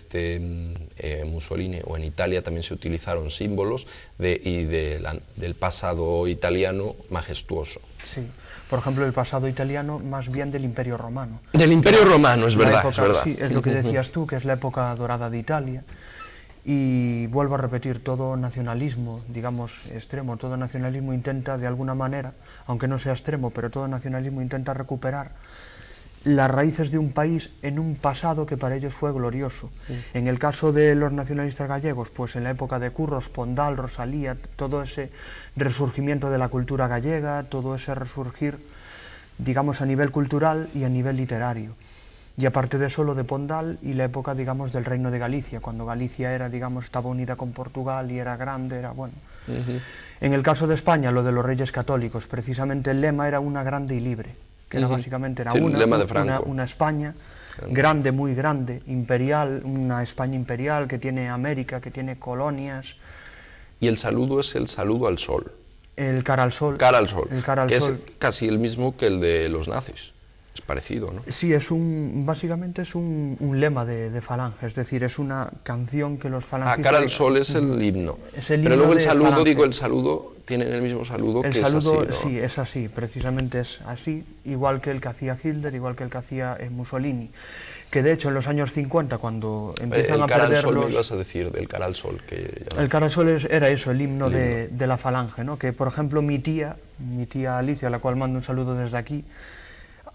Mussolini, o en Italia también se utilizaron símbolos del pasado italiano majestuoso. Sí, por ejemplo, el pasado italiano más bien del Imperio Romano. Del Imperio Romano, es verdad. Sí, es lo que decías tú, que es la época dorada de Italia. Y vuelvo a repetir, todo nacionalismo, digamos, extremo, todo nacionalismo intenta de alguna manera, aunque no sea extremo, pero todo nacionalismo intenta recuperar las raíces de un país en un pasado que para ellos fue glorioso. En el caso de los nacionalistas gallegos, pues en la época de Curros, Pondal, Rosalía, todo ese resurgimiento de la cultura gallega, todo ese resurgir, digamos, a nivel cultural y a nivel literario. Y aparte de eso, lo de Pondal y la época, digamos, del Reino de Galicia, cuando Galicia era, digamos, estaba unida con Portugal y era grande, era bueno. En el caso de España, lo de los Reyes Católicos, precisamente el lema era una grande y libre, que era básicamente una España grande, muy grande, imperial, una España imperial que tiene América, que tiene colonias. Y el saludo es el saludo al sol. El cara al sol. Cara al sol, el cara al que sol. Es casi el mismo que el de los nazis. Es parecido, ¿no? Sí, básicamente es un lema de Falange, es decir, es una canción que los falangistas... Cara al sol es el himno. Es el Pero himno luego el de saludo, Falange. el saludo, tienen el mismo saludo que saludo, es así, ¿no? Sí, es así, precisamente es así, igual que el que hacía Hitler, igual que el que hacía Mussolini. Que de hecho en los años 50, cuando empiezan a perder sol, los... me ibas a decir, del cara al sol. El cara al sol era eso, el himno de la Falange, ¿no? Que por ejemplo mi tía Alicia, a la cual mando un saludo desde aquí,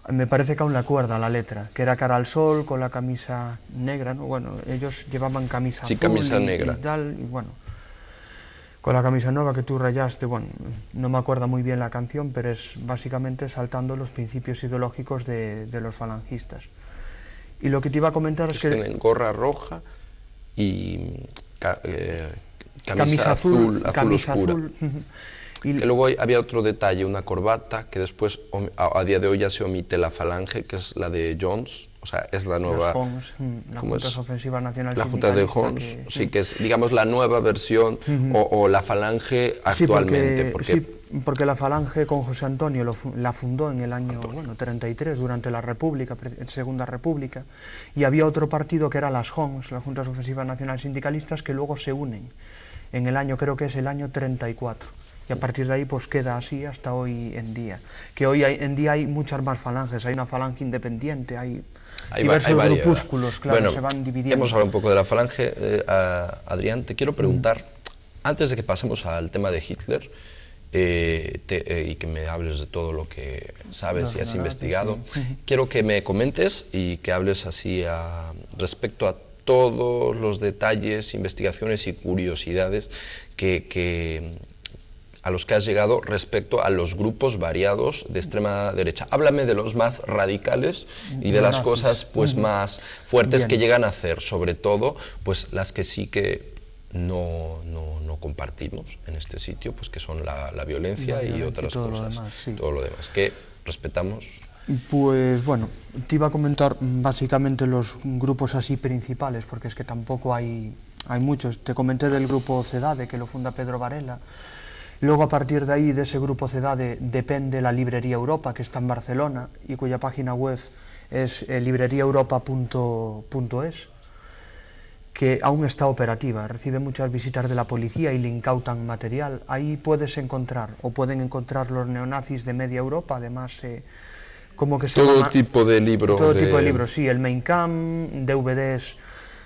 me parece que aún la acuerda la letra, que era cara al sol con la camisa negra, ¿no? Bueno, ellos llevaban camisa azul camisa negra. Y tal, y bueno, con la camisa nueva que tú rayaste, bueno, no me acuerdo muy bien la canción, pero es básicamente saltando los principios ideológicos de los falangistas. Y lo que te iba a comentar es que... Tienen gorra roja y camisa azul oscura. Y que luego había otro detalle, una corbata, que después, a día de hoy ya se omite la Falange, que es la de Jones, o sea, es la nueva... Las Hons, la Junta Ofensiva Nacional La Junta de Hons, sí, que es, digamos, la nueva versión o la Falange actualmente. Porque la Falange con José Antonio la fundó en el año 33, durante la República, Segunda República, y había otro partido que era las Hons, las Juntas Ofensivas Nacional Sindicalistas, que luego se unen en el año, creo que es el año 34. Y a partir de ahí pues queda así hasta hoy en día. Que hoy en día hay muchas más falanges, hay una falange independiente, hay diversos grupúsculos, claro, bueno, se van dividiendo. Hemos hablado un poco de la Falange. Adrián, te quiero preguntar, antes de que pasemos al tema de Hitler, y que me hables de todo lo que sabes y has investigado, quiero que me comentes y que hables así respecto a todos los detalles, investigaciones y curiosidades a los que has llegado respecto a los grupos variados de extrema derecha. Háblame de los más radicales y de las cosas pues más fuertes que llegan a hacer, sobre todo pues las que sí que no compartimos en este sitio, pues que son la violencia y otras cosas, todo lo demás, que respetamos. Pues bueno, te iba a comentar básicamente los grupos así principales, porque es que tampoco hay muchos. Te comenté del grupo CEDADE, que lo funda Pedro Varela. Luego, a partir de ahí, de ese grupo CEDADE, depende la Librería Europa, que está en Barcelona y cuya página web es libreriaeuropa.es, que aún está operativa, recibe muchas visitas de la policía y le incautan material. Ahí puedes encontrar, o pueden encontrar, los neonazis de media Europa, además, como que se todo llama, tipo de libros. Todo tipo de libros, sí, el Mein Kampf, DVDs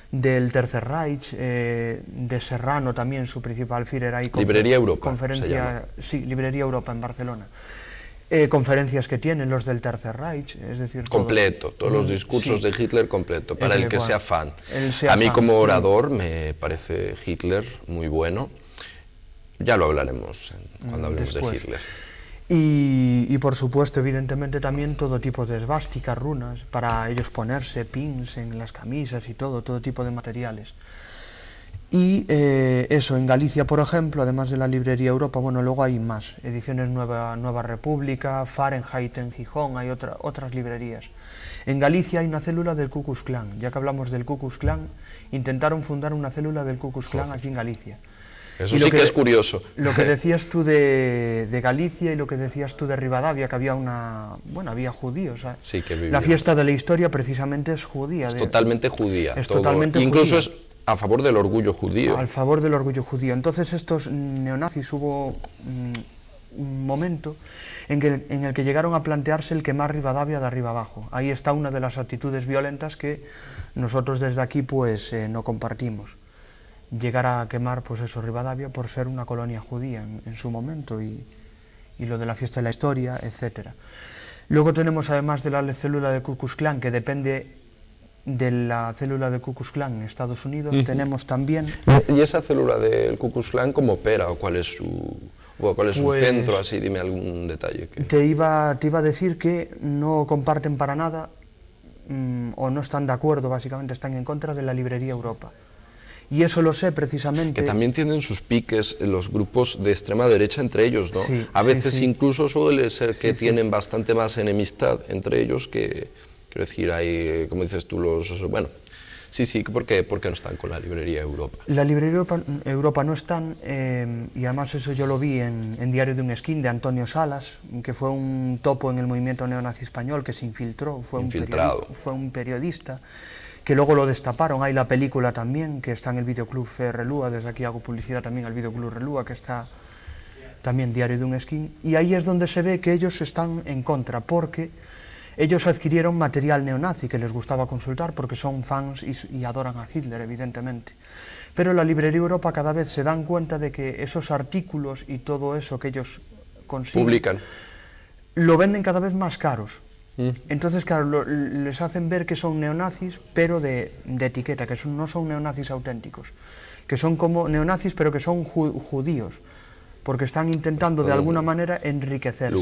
del Tercer Reich, de Serrano también, su principal Führer, ahí Librería Europa, conferencia, sí, Librería Europa en Barcelona. Conferencias que tienen los del Tercer Reich, es decir... Completo, todos los discursos de Hitler completo, para el que sea fan. A mí como orador me parece Hitler muy bueno, ya lo hablaremos cuando hablemos de Hitler. Y por supuesto, evidentemente, también todo tipo de esvásticas, runas, para ellos ponerse, pins en las camisas y todo tipo de materiales. Y eso, en Galicia, por ejemplo, además de la Librería Europa, bueno, luego hay más, Ediciones Nueva República, Fahrenheit en Gijón, hay otras librerías. En Galicia hay una célula del Ku Klux Klan, ya que hablamos del Ku Klux Klan, intentaron fundar una célula del Ku Klux Klan aquí en Galicia. Eso sí que es curioso. Lo que decías tú de Galicia y lo que decías tú de Rivadavia, que había había judíos. Sí, que vivían. La fiesta de la historia precisamente es judía. Es totalmente judía. Es totalmente incluso judía. Es a favor del orgullo judío. Al favor del orgullo judío. Entonces estos neonazis, hubo un momento en el que llegaron a plantearse el quemar Rivadavia de arriba abajo. Ahí está una de las actitudes violentas que nosotros desde aquí pues no compartimos. Llegar a quemar, pues eso, Rivadavia por ser una colonia judía en su momento y lo de la fiesta de la historia, etc. Luego tenemos, además de la célula de Ku Klux Klan, que depende de la célula de Ku Klux Klan en Estados Unidos, tenemos también... ¿Y esa célula del Ku Klux Klan cómo opera o cuál es su centro? Así, dime algún detalle. Te iba a decir que no comparten para nada o no están de acuerdo, básicamente están en contra de la Librería Europa. Y eso lo sé precisamente... Que también tienen sus piques los grupos de extrema derecha entre ellos, ¿no? Sí, a veces sí. Incluso suele ser que tienen bastante más enemistad entre ellos que, quiero decir, hay, como dices tú, bueno, sí, porque no están con la Librería Europa. La Librería Europa no están, y además eso yo lo vi en Diario de un Esquín, de Antonio Salas, que fue un topo en el movimiento neonazi español, que se infiltró, fue un periodista, que luego lo destaparon. Hay la película también, que está en el Videoclub Relúa, desde aquí hago publicidad también al Videoclub Relúa, que está también Diario de un Esquín, y ahí es donde se ve que ellos están en contra, porque ellos adquirieron material neonazi que les gustaba consultar, porque son fans y adoran a Hitler, evidentemente. Pero la Librería Europa cada vez se dan cuenta de que esos artículos y todo eso que ellos consiguen, publican, lo venden cada vez más caros. Entonces, claro, les hacen ver que son neonazis, pero de etiqueta, que no son neonazis auténticos, que son como neonazis, pero que son judíos, porque están intentando de alguna manera enriquecerse.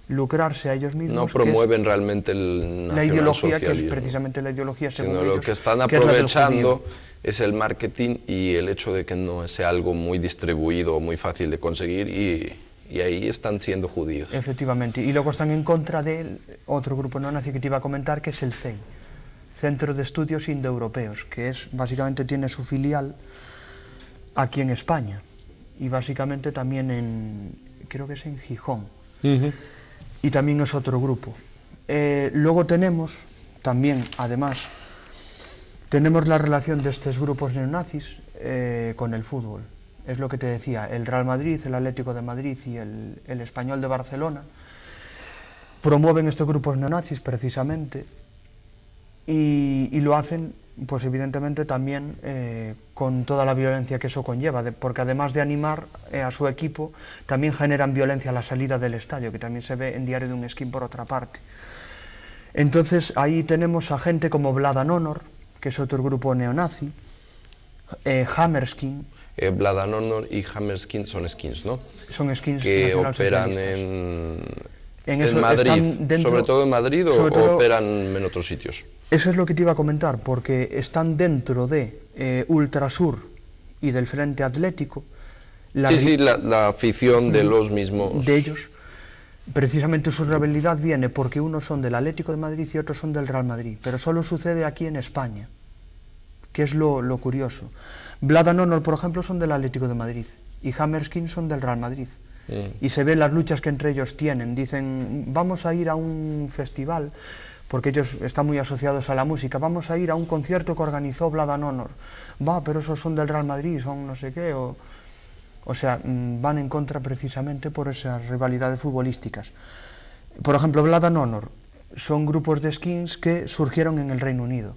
Lucrarse a ellos mismos. No promueven realmente el la ideología, nacionalsocialismo, que es precisamente la ideología según sino ellos, lo que están aprovechando es el marketing y el hecho de que no sea algo muy distribuido, muy fácil de conseguir, y ahí están siendo judíos. Efectivamente, y luego están en contra de otro grupo neonazi que te iba a comentar, que es el CEI, Centro de Estudios Indoeuropeos, que básicamente tiene su filial aquí en España, y básicamente también creo que es en Gijón, y también es otro grupo. Luego tenemos también, además, tenemos la relación de estos grupos neonazis con el fútbol. Es lo que te decía, el Real Madrid, el Atlético de Madrid y el Español de Barcelona promueven estos grupos neonazis precisamente, y lo hacen, pues evidentemente también con toda la violencia que eso conlleva, porque además de animar a su equipo, también generan violencia a la salida del estadio, que también se ve en Diario de un Esquín por otra parte. Entonces ahí tenemos a gente como Vladan Honor, que es otro grupo neonazi, Hammerskins. Blood and Honor y Hammerskins son skins, ¿no? Son skins que operan en Madrid, sobre todo en Madrid, o operan en otros sitios. Eso es lo que te iba a comentar, porque están dentro de Ultrasur y del Frente Atlético. La afición de los mismos... De ellos. Precisamente su rivalidad viene porque unos son del Atlético de Madrid y otros son del Real Madrid, pero solo sucede aquí en España, que es lo curioso. Blood and Honor, por ejemplo, son del Atlético de Madrid y Hammerskins son del Real Madrid. Y se ven las luchas que entre ellos tienen. Dicen, vamos a ir a un festival, porque ellos están muy asociados a la música, vamos a ir a un concierto que organizó Blood and Honor. Pero esos son del Real Madrid, son no sé qué, o sea, van en contra precisamente por esas rivalidades futbolísticas. Por ejemplo, Blood and Honor son grupos de skins que surgieron en el Reino Unido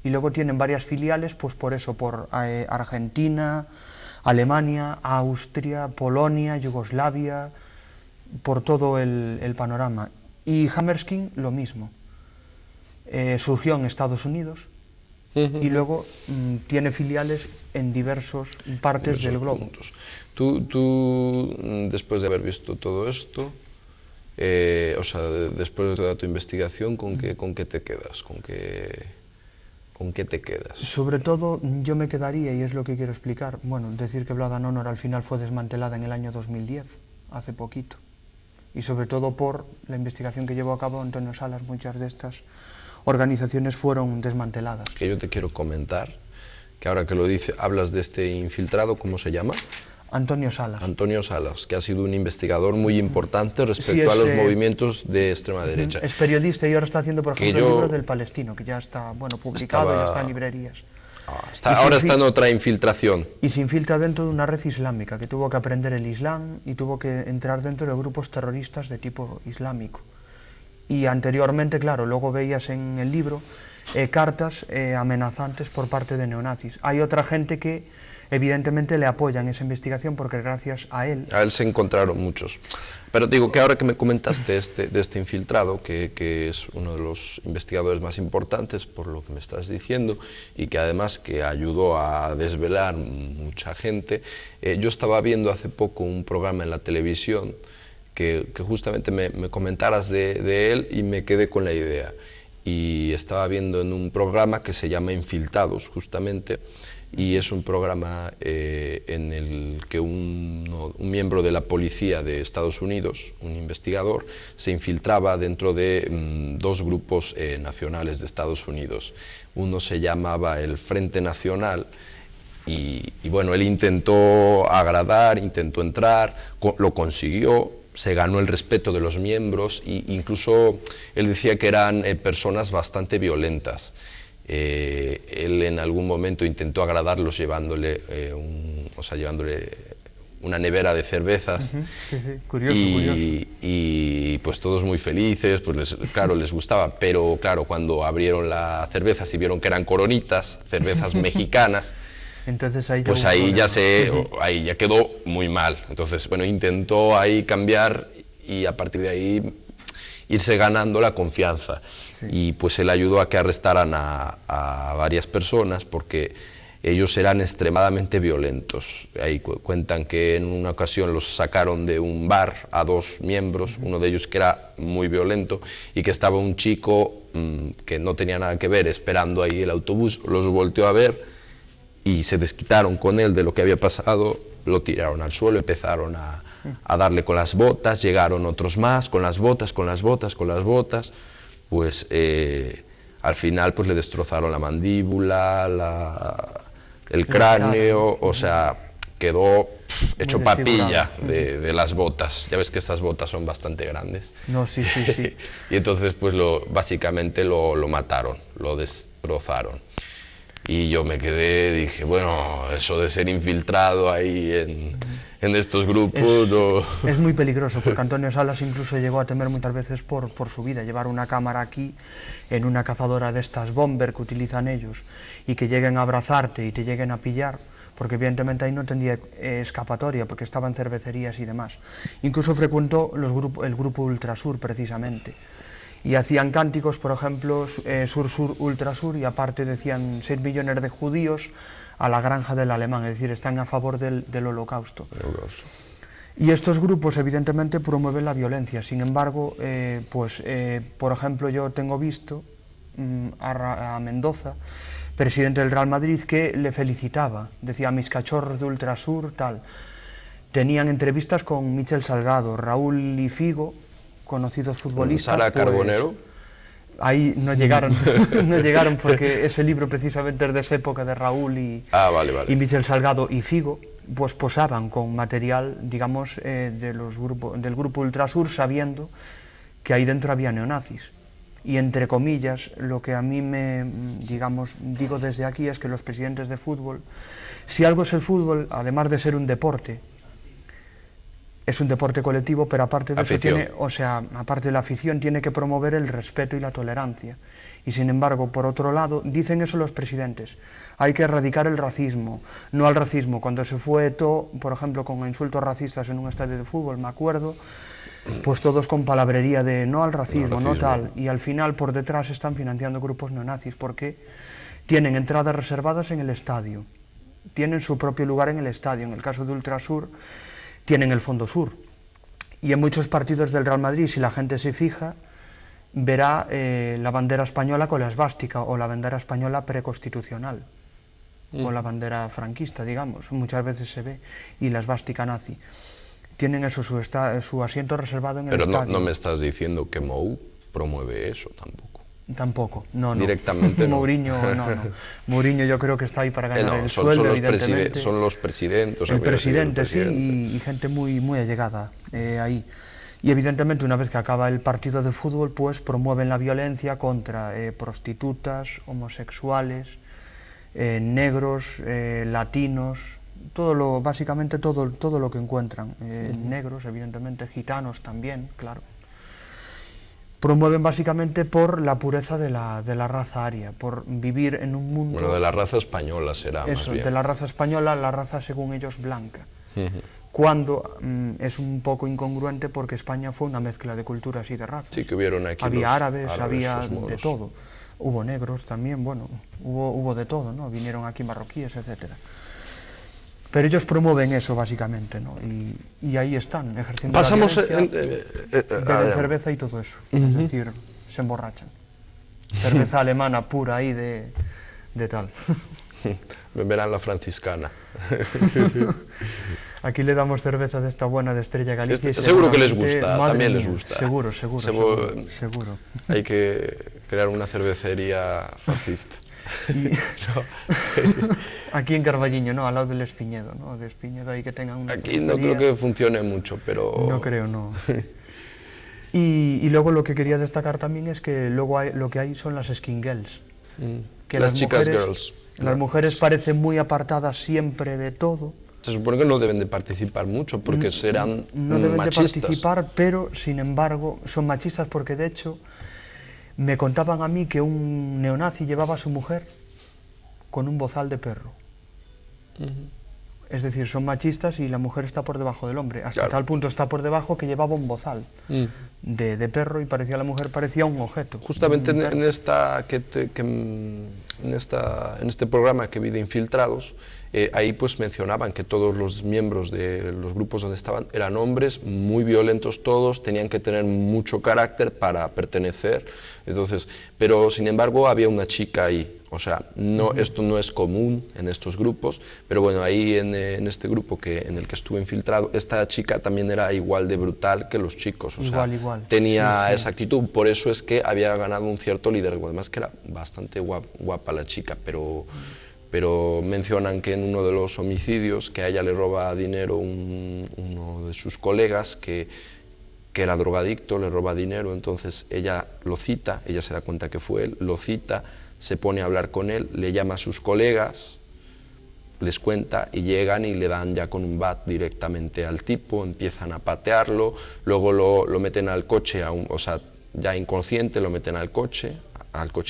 y luego tienen varias filiales, pues por eso, por Argentina, Alemania, Austria, Polonia, Yugoslavia, por todo el panorama. Y Hammerskins lo mismo, surgió en Estados Unidos y luego tiene filiales en diversas partes del globo. Puntos. Tú, después de haber visto todo esto, después de toda tu investigación, ¿con qué te quedas? ¿Con qué te quedas? Sobre todo, yo me quedaría, y es lo que quiero explicar, decir que Blood and Honor al final fue desmantelada en el año 2010, hace poquito, y sobre todo por la investigación que llevó a cabo Antonio Salas, muchas de estas organizaciones fueron desmanteladas. Que yo te quiero comentar, que ahora que lo dice, hablas de este infiltrado, ¿cómo se llama? Antonio Salas. Antonio Salas, que ha sido un investigador muy importante respecto a los movimientos de extrema derecha. Es periodista y ahora está haciendo, por ejemplo, el libro del Palestino, que ya está publicado y ya está en librerías. Ahora está en otra infiltración. Y se infiltra dentro de una red islámica, que tuvo que aprender el Islam y tuvo que entrar dentro de grupos terroristas de tipo islámico. Y anteriormente, claro, luego veías en el libro cartas amenazantes por parte de neonazis. Hay otra gente que evidentemente le apoya en esa investigación porque gracias a él... A él se encontraron muchos. Pero digo que ahora que me comentaste de este infiltrado, que es uno de los investigadores más importantes por lo que me estás diciendo y que además que ayudó a desvelar mucha gente, yo estaba viendo hace poco un programa en la televisión que justamente me comentaras de él y me quedé con la idea. Y estaba viendo en un programa que se llama Infiltrados, justamente, y es un programa en el que un miembro de la policía de Estados Unidos, un investigador, se infiltraba dentro de dos grupos nacionales de Estados Unidos. Uno se llamaba el Frente Nacional y bueno, él intentó agradar, intentó entrar, lo consiguió, se ganó el respeto de los miembros e incluso él decía que eran personas bastante violentas. Él en algún momento intentó agradarlos llevándole una nevera de cervezas. Sí, curioso. Y pues todos muy felices, pues claro, les gustaba, pero claro, cuando abrieron las cervezas y vieron que eran Coronitas, cervezas mexicanas, entonces ahí pues ahí ya quedó muy mal. Entonces, bueno, intentó ahí cambiar y a partir de ahí irse ganando la confianza. Sí. Y pues él ayudó a que arrestaran a varias personas porque ellos eran extremadamente violentos. Ahí cuentan que en una ocasión los sacaron de un bar a dos miembros, uno de ellos que era muy violento y que estaba un chico que no tenía nada que ver esperando ahí el autobús, los volteó a ver y se desquitaron con él de lo que había pasado, lo tiraron al suelo, empezaron a darle con las botas, llegaron otros más con las botas, pues al final pues le destrozaron la mandíbula, el cráneo, o sea, quedó hecho papilla de las botas. Ya ves que estas botas son bastante grandes. No, sí. Y entonces pues básicamente lo mataron, lo destrozaron. Y yo me quedé, dije, bueno, eso de ser infiltrado ahí en estos grupos... Es muy peligroso, porque Antonio Salas incluso llegó a temer muchas veces por su vida, llevar una cámara aquí, en una cazadora de estas bomber que utilizan ellos, y que lleguen a abrazarte y te lleguen a pillar, porque evidentemente ahí no tendría escapatoria, porque estaban cervecerías y demás. Incluso frecuentó el grupo Ultrasur, precisamente. y hacían cánticos, por ejemplo, sur-sur, ultrasur, y aparte decían 6 millones de judíos a la granja del alemán, es decir, están a favor del holocausto. Y estos grupos evidentemente promueven la violencia. Sin embargo, por ejemplo, yo tengo visto a Mendoza, presidente del Real Madrid, que le felicitaba, decía mis cachorros de Ultrasur, tal. Tenían entrevistas con Michel Salgado, Raúl y Figo, conocidos futbolistas. ¿Sara Carbonero? Ahí no llegaron, no llegaron porque ese libro precisamente es de esa época de Raúl y Michel Salgado y Figo, pues posaban con material, digamos, del grupo Ultrasur, sabiendo que ahí dentro había neonazis. Y entre comillas, lo que a mí digo desde aquí es que los presidentes de fútbol, si algo es el fútbol, además de ser un deporte, es un deporte colectivo, pero aparte de eso aparte de la afición, tiene que promover el respeto y la tolerancia. Y sin embargo, por otro lado, dicen eso los presidentes, hay que erradicar el racismo, no al racismo. Cuando se fue Eto'o, por ejemplo, con insultos racistas en un estadio de fútbol, me acuerdo, pues todos con palabrería de no al racismo, no tal, y al final por detrás están financiando grupos neonazis, porque tienen entradas reservadas en el estadio, tienen su propio lugar en el estadio. En el caso de Ultrasur, tienen el Fondo Sur, y en muchos partidos del Real Madrid, si la gente se fija, verá la bandera española con la esvástica, o la bandera española preconstitucional, o la bandera franquista, digamos, muchas veces se ve, y la esvástica nazi. Tienen eso, su asiento reservado en el estadio. Pero no me estás diciendo que Mou promueve eso tampoco. Tampoco, no. Directamente no. Mourinho, no. Mourinho yo creo que está ahí para ganar el sueldo, evidentemente. Son los presidentes. El presidente, sí, y gente muy, muy allegada ahí. Y evidentemente una vez que acaba el partido de fútbol, pues promueven la violencia contra prostitutas, homosexuales, negros, latinos, básicamente todo lo que encuentran, negros, evidentemente, gitanos también, claro. Promueven básicamente por la pureza de la raza aria, por vivir en un mundo... Bueno, de la raza española será más bien. De la raza española, la raza según ellos blanca. Cuando es un poco incongruente porque España fue una mezcla de culturas y de razas. Sí, que hubieron aquí había árabes, había de todo. Hubo negros también, bueno, hubo de todo, ¿no? Vinieron aquí marroquíes, etcétera. Pero ellos promueven eso, básicamente, ¿no? Y ahí están, ejerciendo la violencia, beben cerveza y todo eso. Es decir, se emborrachan. Cerveza alemana pura ahí de tal. Beberán la franciscana. Aquí le damos cerveza de esta buena de Estrella Galicia. Seguro que les gusta, también les gusta. Seguro. Hay que crear una cervecería fascista. Aquí en Carballiño, no, al lado del Espiñedo, ¿no? De Espiñedo ahí que tengan una Aquí no creo que funcione mucho, pero... No creo, no. Y luego lo que quería destacar también es que luego lo que hay son las skin girls. Que las chicas girls. Las mujeres parecen muy apartadas siempre de todo. Se supone que no deben de participar mucho porque serán no deben machistas. de participar, pero sin embargo son machistas porque de hecho me contaban a mí que un neonazi llevaba a su mujer con un bozal de perro. Es decir, son machistas y la mujer está por debajo del hombre. Hasta tal punto está por debajo que llevaba un bozal de perro y la mujer parecía un objeto. Justamente en este programa que vi de Infiltrados, ahí pues mencionaban que todos los miembros de los grupos donde estaban eran hombres, muy violentos todos, tenían que tener mucho carácter para pertenecer, entonces, pero sin embargo había una chica ahí, o sea, esto no es común en estos grupos, pero bueno, ahí en este grupo en el que estuve infiltrado, esta chica también era igual de brutal que los chicos, o sea, tenía esa actitud, por eso es que había ganado un cierto liderazgo, además que era bastante guapa la chica, pero mencionan que en uno de los homicidios, que a ella le roba dinero uno de sus colegas, que era drogadicto, le roba dinero, entonces ella lo cita, ella se da cuenta que fue él, lo cita, se pone a hablar con él, le llama a sus colegas, les cuenta y llegan y le dan ya con un bat directamente al tipo, empiezan a patearlo, luego lo meten al coche, o sea, ya inconsciente, lo meten al coche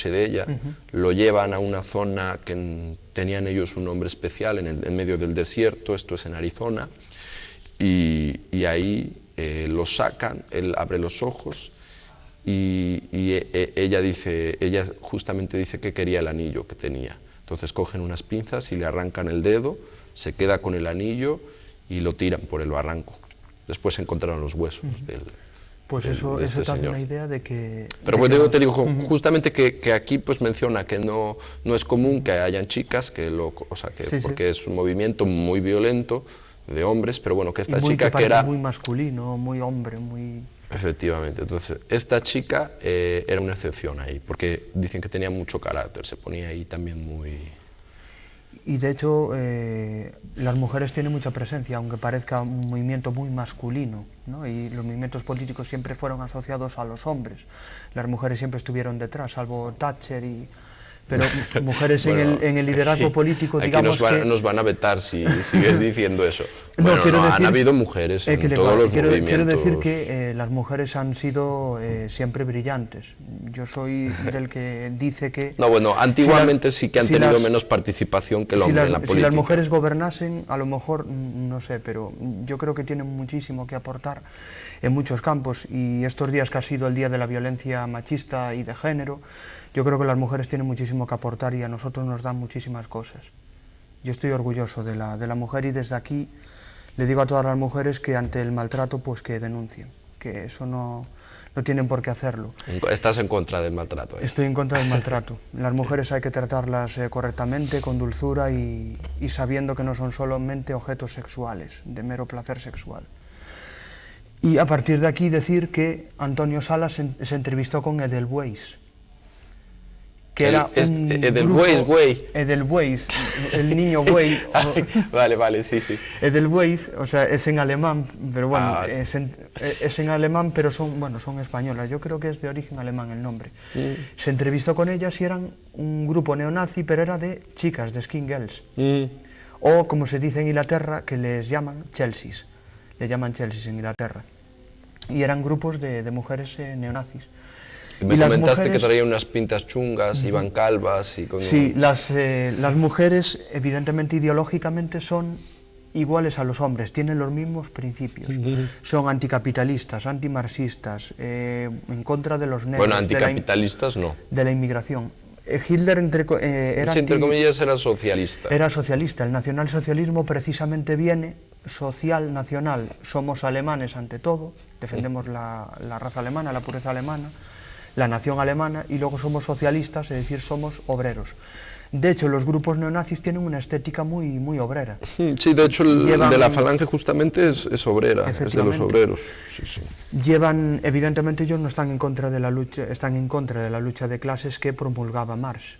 de ella, lo llevan a una zona que tenían ellos un nombre especial en medio del desierto, esto es en Arizona, y ahí lo sacan, él abre los ojos ella justamente dice que quería el anillo que tenía. Entonces cogen unas pinzas y le arrancan el dedo, se queda con el anillo y lo tiran por el barranco. Después encontraron los huesos del... Pues eso te hace una idea de que... Pero pues te digo justamente que aquí pues menciona que no es común que hayan chicas, porque es un movimiento muy violento de hombres, pero bueno, que esta chica que era... muy masculino, muy hombre, muy... Efectivamente, entonces esta chica era una excepción ahí, porque dicen que tenía mucho carácter, se ponía ahí también muy... Y de hecho, las mujeres tienen mucha presencia, aunque parezca un movimiento muy masculino, ¿no? Y los movimientos políticos siempre fueron asociados a los hombres. Las mujeres siempre estuvieron detrás, salvo Thatcher y... Pero mujeres bueno, en el liderazgo político, digamos nos van a vetar si sigues diciendo eso. Bueno, han habido mujeres en todos los movimientos. Quiero decir que las mujeres han sido siempre brillantes. Yo soy del que dice que... No, bueno, antiguamente sí que han tenido menos participación que el hombre en la política. Si las mujeres gobernasen, a lo mejor, no sé, pero yo creo que tienen muchísimo que aportar en muchos campos. Y estos días que ha sido el Día de la Violencia Machista y de Género, yo creo que las mujeres tienen muchísimo que aportar y a nosotros nos dan muchísimas cosas. Yo estoy orgulloso de la mujer y desde aquí le digo a todas las mujeres que ante el maltrato pues que denuncien, que eso no tienen por qué hacerlo. ¿Estás en contra del maltrato? Estoy en contra del maltrato. Las mujeres hay que tratarlas correctamente, con dulzura y sabiendo que no son solamente objetos sexuales, de mero placer sexual. Y a partir de aquí decir que Antonio Salas se entrevistó con Edelweiss, que era un Edelweiss, el niño Weiss. Vale, sí. Edelweiss, o sea, es en alemán, pero bueno, es en alemán, pero son españolas. Yo creo que es de origen alemán el nombre. Se entrevistó con ellas y eran un grupo neonazi, pero era de chicas, de skin girls. O, como se dice en Inglaterra, que les llaman Chelseas. Le llaman Chelseas en Inglaterra. Y eran grupos de mujeres neonazis. Me comentaste que traían unas pintas chungas, iban calvas y con... Sí, las mujeres evidentemente ideológicamente son iguales a los hombres, tienen los mismos principios. Son anticapitalistas, antimarxistas, en contra de los negros. Bueno, anticapitalistas no. De la inmigración. Hitler entre comillas era socialista. Era socialista. El nacionalsocialismo precisamente viene social, nacional. Somos alemanes ante todo, defendemos la raza alemana, la pureza alemana, la nación alemana, y luego somos socialistas, es decir, somos obreros. De hecho, los grupos neonazis tienen una estética muy obrera. Sí, de hecho, el de la Falange justamente es obrera, es de los obreros. Sí. Evidentemente ellos no están en contra de la lucha, están en contra de la lucha de clases que promulgaba Marx.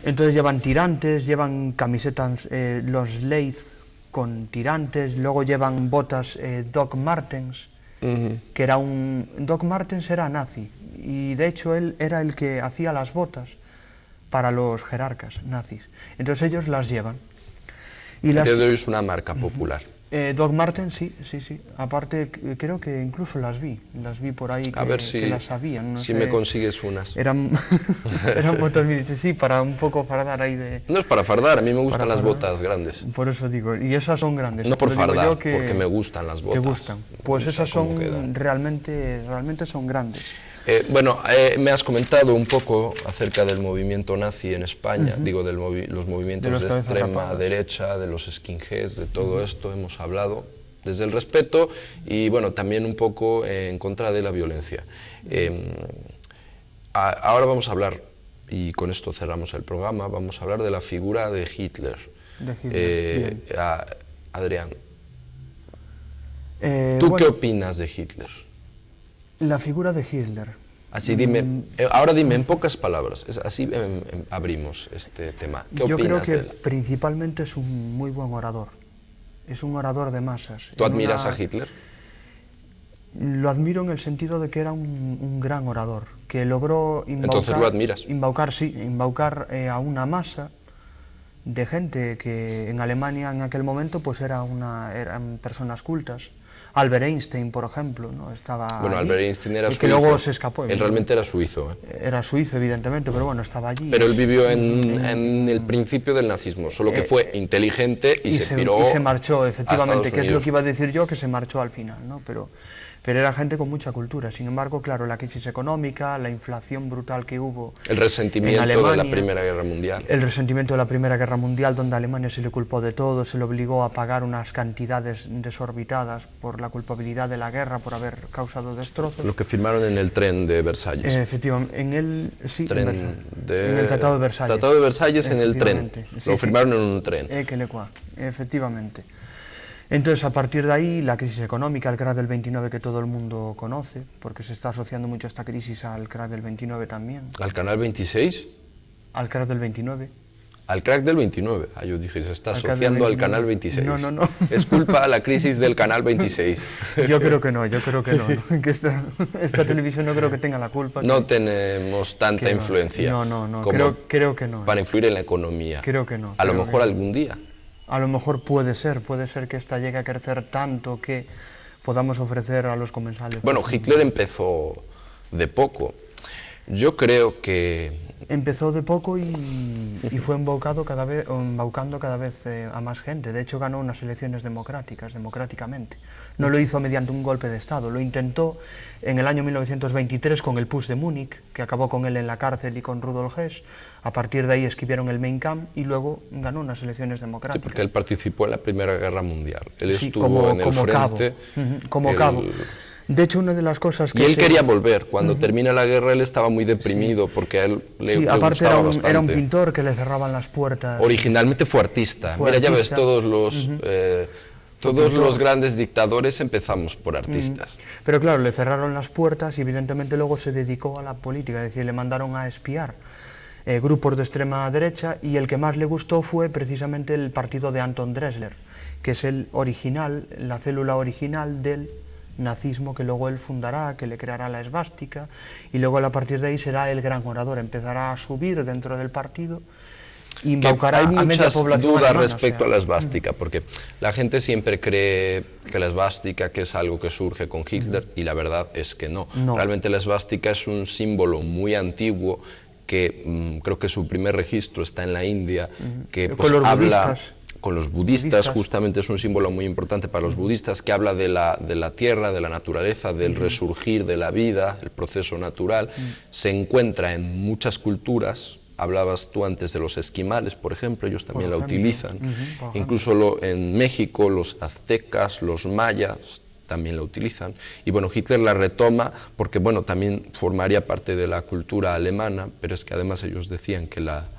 Entonces llevan tirantes, llevan camisetas, los Leith con tirantes, luego llevan botas Doc Martens, que era Doc Martens era nazi, y de hecho él era el que hacía las botas para los jerarcas nazis. Entonces ellos las llevan. Y las... de hoy es una marca popular. Doc Martens, sí. Aparte, creo que incluso las vi por ahí, a ver si, que las sabían. No si sé. me consigues unas. Eran botas militares, sí, para un poco fardar ahí de... No es para fardar, a mí me gustan las botas grandes. Por eso digo, y esas son grandes. No por fardar, porque me gustan las botas. ¿Te gustan? Pues esas son realmente son grandes. Bueno, me has comentado un poco acerca del movimiento nazi en España, digo, de los movimientos de extrema derecha, de los skinheads, de todo esto hemos hablado, desde el respeto y bueno, también un poco en contra de la violencia. Ahora vamos a hablar, y con esto cerramos el programa, vamos a hablar de la figura de Hitler. Adrián, ¿tú qué opinas de Hitler? La figura de Hitler. Así dime, ahora dime en pocas palabras, así abrimos este tema. ¿Qué opinas de él? Yo creo que principalmente es un muy buen orador, es un orador de masas. ¿Tú admiras a Hitler? Lo admiro en el sentido de que era un gran orador, que logró Entonces lo admiras. embaucar a una masa de gente que en Alemania en aquel momento pues eran personas cultas. Albert Einstein, por ejemplo, ¿no? Estaba bueno, allí, Albert Einstein era suizo. Que luego se escapó. Él realmente era suizo. Era suizo, evidentemente, pero bueno, estaba allí. Pero él vivió en el principio del nazismo, solo que fue inteligente y se piró. Y se marchó, efectivamente, que es lo que iba a decir yo, que se marchó al final, ¿no? Pero pero era gente con mucha cultura. Sin embargo, claro, la crisis económica, la inflación brutal que hubo el resentimiento en Alemania, de la Primera Guerra Mundial. El resentimiento de la Primera Guerra Mundial, donde a Alemania se le culpó de todo, se le obligó a pagar unas cantidades desorbitadas por la culpabilidad de la guerra, por haber causado destrozos. Lo que firmaron en el tren de Versalles. Efectivamente, en el Tratado de Versalles. Tratado de Versalles en el tren. Sí, lo firmaron en un tren. Efectivamente. Entonces, a partir de ahí, la crisis económica, el crack del 29 que todo el mundo conoce, porque se está asociando mucho esta crisis al crack del 29 también. ¿Al canal 26? Al crack del 29. Al crack del 29. Yo dije, se está asociando al canal 26. No. Es culpa de la crisis del canal 26. Yo creo que no. Que esta televisión no creo que tenga la culpa. No tenemos tanta influencia. No. Como creo que no. Para influir en la economía. Creo que no. A lo mejor algún día. A lo mejor puede ser que esta llegue a crecer tanto que podamos ofrecer a los comensales. Bueno, Hitler empezó de poco. Yo creo que... Empezó de poco y fue embaucando cada vez a más gente. De hecho, ganó unas elecciones democráticamente. No lo hizo mediante un golpe de Estado, lo intentó en el año 1923 con el Putsch de Múnich, que acabó con él en la cárcel y con Rudolf Hess. A partir de ahí escribieron el Mein Kampf y luego ganó unas elecciones democráticas. Sí, porque él participó en la Primera Guerra Mundial. Él estuvo en el frente. Como cabo. De hecho, una de las cosas que... Y él quería volver. Cuando termina la guerra, él estaba muy deprimido porque a él le gustaba bastante. Era un pintor que le cerraban las puertas. Originalmente fue artista. Mira, ya ves, todos los grandes dictadores empezamos por artistas. Pero claro, le cerraron las puertas y evidentemente luego se dedicó a la política, es decir, le mandaron a espiar grupos de extrema derecha y el que más le gustó fue precisamente el partido de Anton Dressler, que es el original, la célula original del nazismo que luego él fundará, que le creará la esvástica y luego a partir de ahí será el gran orador, empezará a subir dentro del partido y embaucará a media población alemana. Hay muchas dudas respecto a la esvástica, porque la gente siempre cree que la esvástica que es algo que surge con Hitler y la verdad es que no. Realmente la esvástica es un símbolo muy antiguo que creo que su primer registro está en la India, que pues, habla... Con los budistas, justamente es un símbolo muy importante para los budistas, que habla de la tierra, de la naturaleza, del resurgir de la vida, el proceso natural. Se encuentra en muchas culturas. Hablabas tú antes de los esquimales, por ejemplo, ellos también la utilizan. Incluso en México, los aztecas, los mayas también la utilizan. Y bueno, Hitler la retoma porque bueno, también formaría parte de la cultura alemana, pero es que además ellos decían que la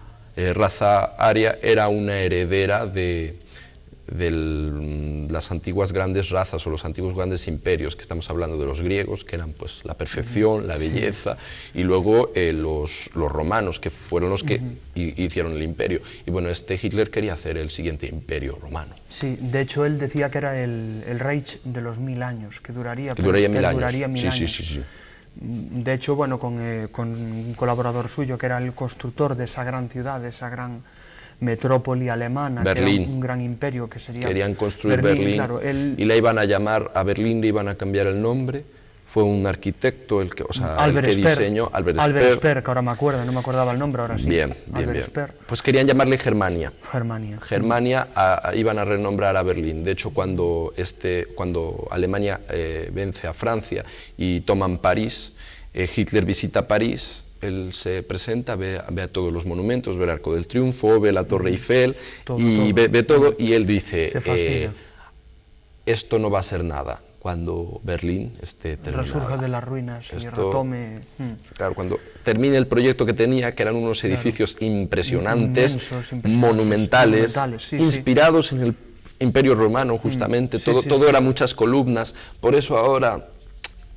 raza aria era una heredera de las antiguas grandes razas o los antiguos grandes imperios, que estamos hablando de los griegos, que eran pues la perfección, la belleza, y luego los romanos, que fueron los que hicieron el imperio. Y bueno, Hitler quería hacer el siguiente imperio romano. Sí, de hecho él decía que era el Reich de los 1000 años, que duraría 1000 años. Duraría 1000 años. Sí. De hecho, bueno, con un colaborador suyo, que era el constructor de esa gran ciudad, de esa gran metrópoli alemana, Berlín. Que era un gran imperio que sería... Querían construir Berlín claro, y la iban a llamar, a Berlín le iban a cambiar el nombre. Fue un arquitecto el que diseñó, Albert Speer, que ahora me acuerdo, no me acordaba el nombre, ahora sí. Bien. Speer. Pues querían llamarle Germania. Germania Iban a renombrar a Berlín. De hecho, cuando Alemania vence a Francia y toman París, Hitler visita París. Él se presenta, ve a todos los monumentos, ve el Arco del Triunfo, ve la Torre Eiffel, ve todo, y él dice, esto no va a ser nada cuando Berlín esté terminado. Resurja de las ruinas y retome... Claro, cuando termine el proyecto que tenía, que eran unos edificios impresionantes, monumentales, inspirados en el Imperio Romano, justamente, todo era muchas columnas, por eso ahora...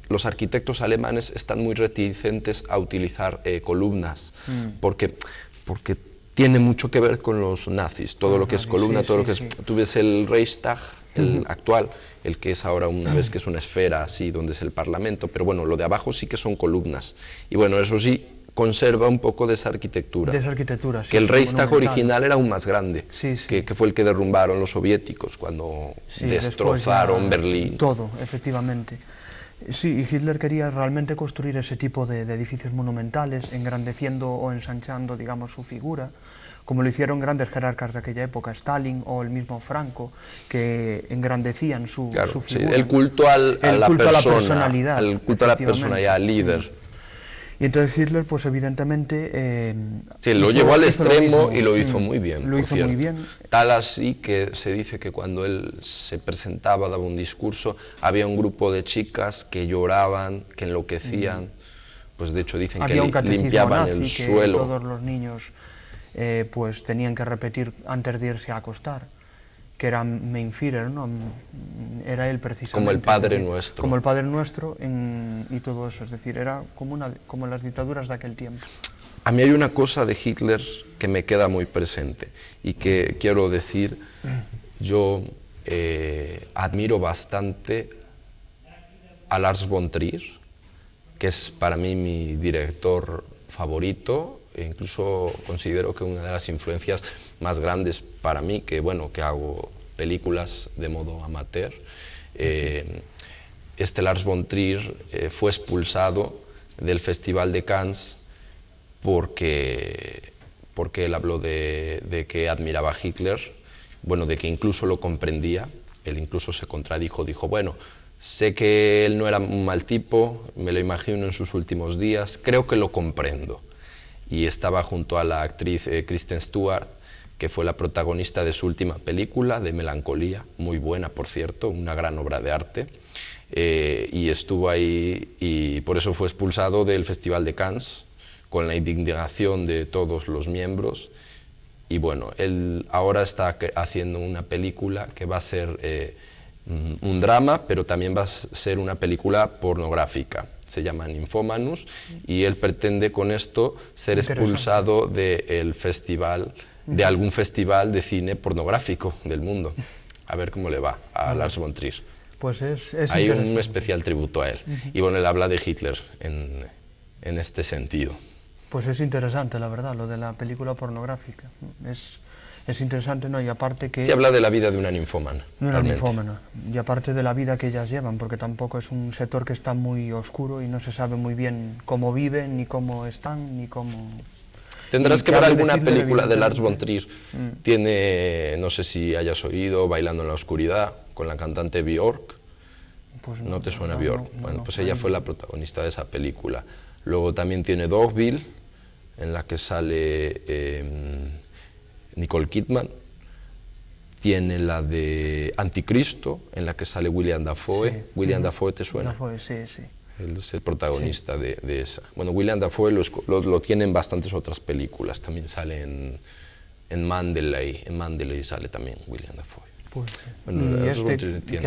Los arquitectos alemanes están muy reticentes a utilizar columnas, porque tiene mucho que ver con los nazis, todo lo que es columna, todo lo que es... Tú ves el Reichstag, el actual, el que es ahora una vez que es una esfera así, donde es el Parlamento, pero bueno, lo de abajo sí que son columnas, y bueno, eso sí, conserva un poco de esa arquitectura. Que el Reichstag original era aún más grande, que fue el que derrumbaron los soviéticos cuando destrozaron Berlín. Todo, efectivamente. Sí, y Hitler quería realmente construir ese tipo de edificios monumentales, engrandeciendo o ensanchando, digamos, su figura, como lo hicieron grandes jerarcas de aquella época, Stalin o el mismo Franco, que engrandecían su Claro, sí, figura. el culto a la personalidad. el culto a la personalidad, al líder. Y entonces Hitler, pues evidentemente... Sí, lo llevó al extremo mismo, y lo hizo muy bien. Lo hizo muy bien. Tal así que se dice que cuando él se presentaba, daba un discurso, había un grupo de chicas que lloraban, que enloquecían. Pues de hecho dicen había que limpiaban el suelo. Que todos los niños pues tenían que repetir antes de irse a acostar, que era Mein Führer, ¿no? Era él precisamente. Como el Padre Nuestro. Como el Padre Nuestro y todo eso, es decir, era como las dictaduras de aquel tiempo. A mí hay una cosa de Hitler que me queda muy presente y que quiero decir, yo admiro bastante a Lars von Trier, que es para mí mi director favorito, e incluso considero que una de las influencias más grandes para mí, que bueno, que hago películas de modo amateur. Este Lars von Trier fue expulsado del Festival de Cannes porque él habló de que admiraba a Hitler, bueno, de que incluso lo comprendía. Él incluso se contradijo, dijo, bueno, sé que él no era un mal tipo, me lo imagino en sus últimos días, creo que lo comprendo. Y estaba junto a la actriz Kristen Stewart, que fue la protagonista de su última película, de Melancolía, muy buena, por cierto, una gran obra de arte, y estuvo ahí, y por eso fue expulsado del Festival de Cannes, con la indignación de todos los miembros. Y bueno, él ahora está haciendo una película que va a ser un drama, pero también va a ser una película pornográfica. Se llama Nymphomanus, y él pretende con esto ser expulsado del festival, de algún festival de cine pornográfico del mundo. A ver cómo le va a Lars von Trier. Pues es hay un especial tributo a él. Y bueno, él habla de Hitler en este sentido. Pues es interesante, la verdad, lo de la película pornográfica. Es interesante, ¿no? Y aparte que... Sí, habla de la vida de una ninfómana. De una ninfómana. Y aparte de la vida que ellas llevan, porque tampoco es un sector que está muy oscuro y no se sabe muy bien cómo viven, ni cómo están, ni cómo... Tendrás que ver alguna película de Lars von Trier. Tiene, no sé si hayas oído, Bailando en la oscuridad, con la cantante Björk. Pues ¿No te suena Björk? Bueno, pues ella fue la protagonista de esa película. Luego también tiene Dogville, en la que sale Nicole Kidman. Tiene la de Anticristo, en la que sale William Dafoe. Sí. ¿William Dafoe te suena? Dafoe, sí, sí. Él es el protagonista de esa. Bueno, William Dafoe lo tiene en bastantes otras películas. También sale en Manderley. En Manderley sale también William Dafoe. Pues, bueno, y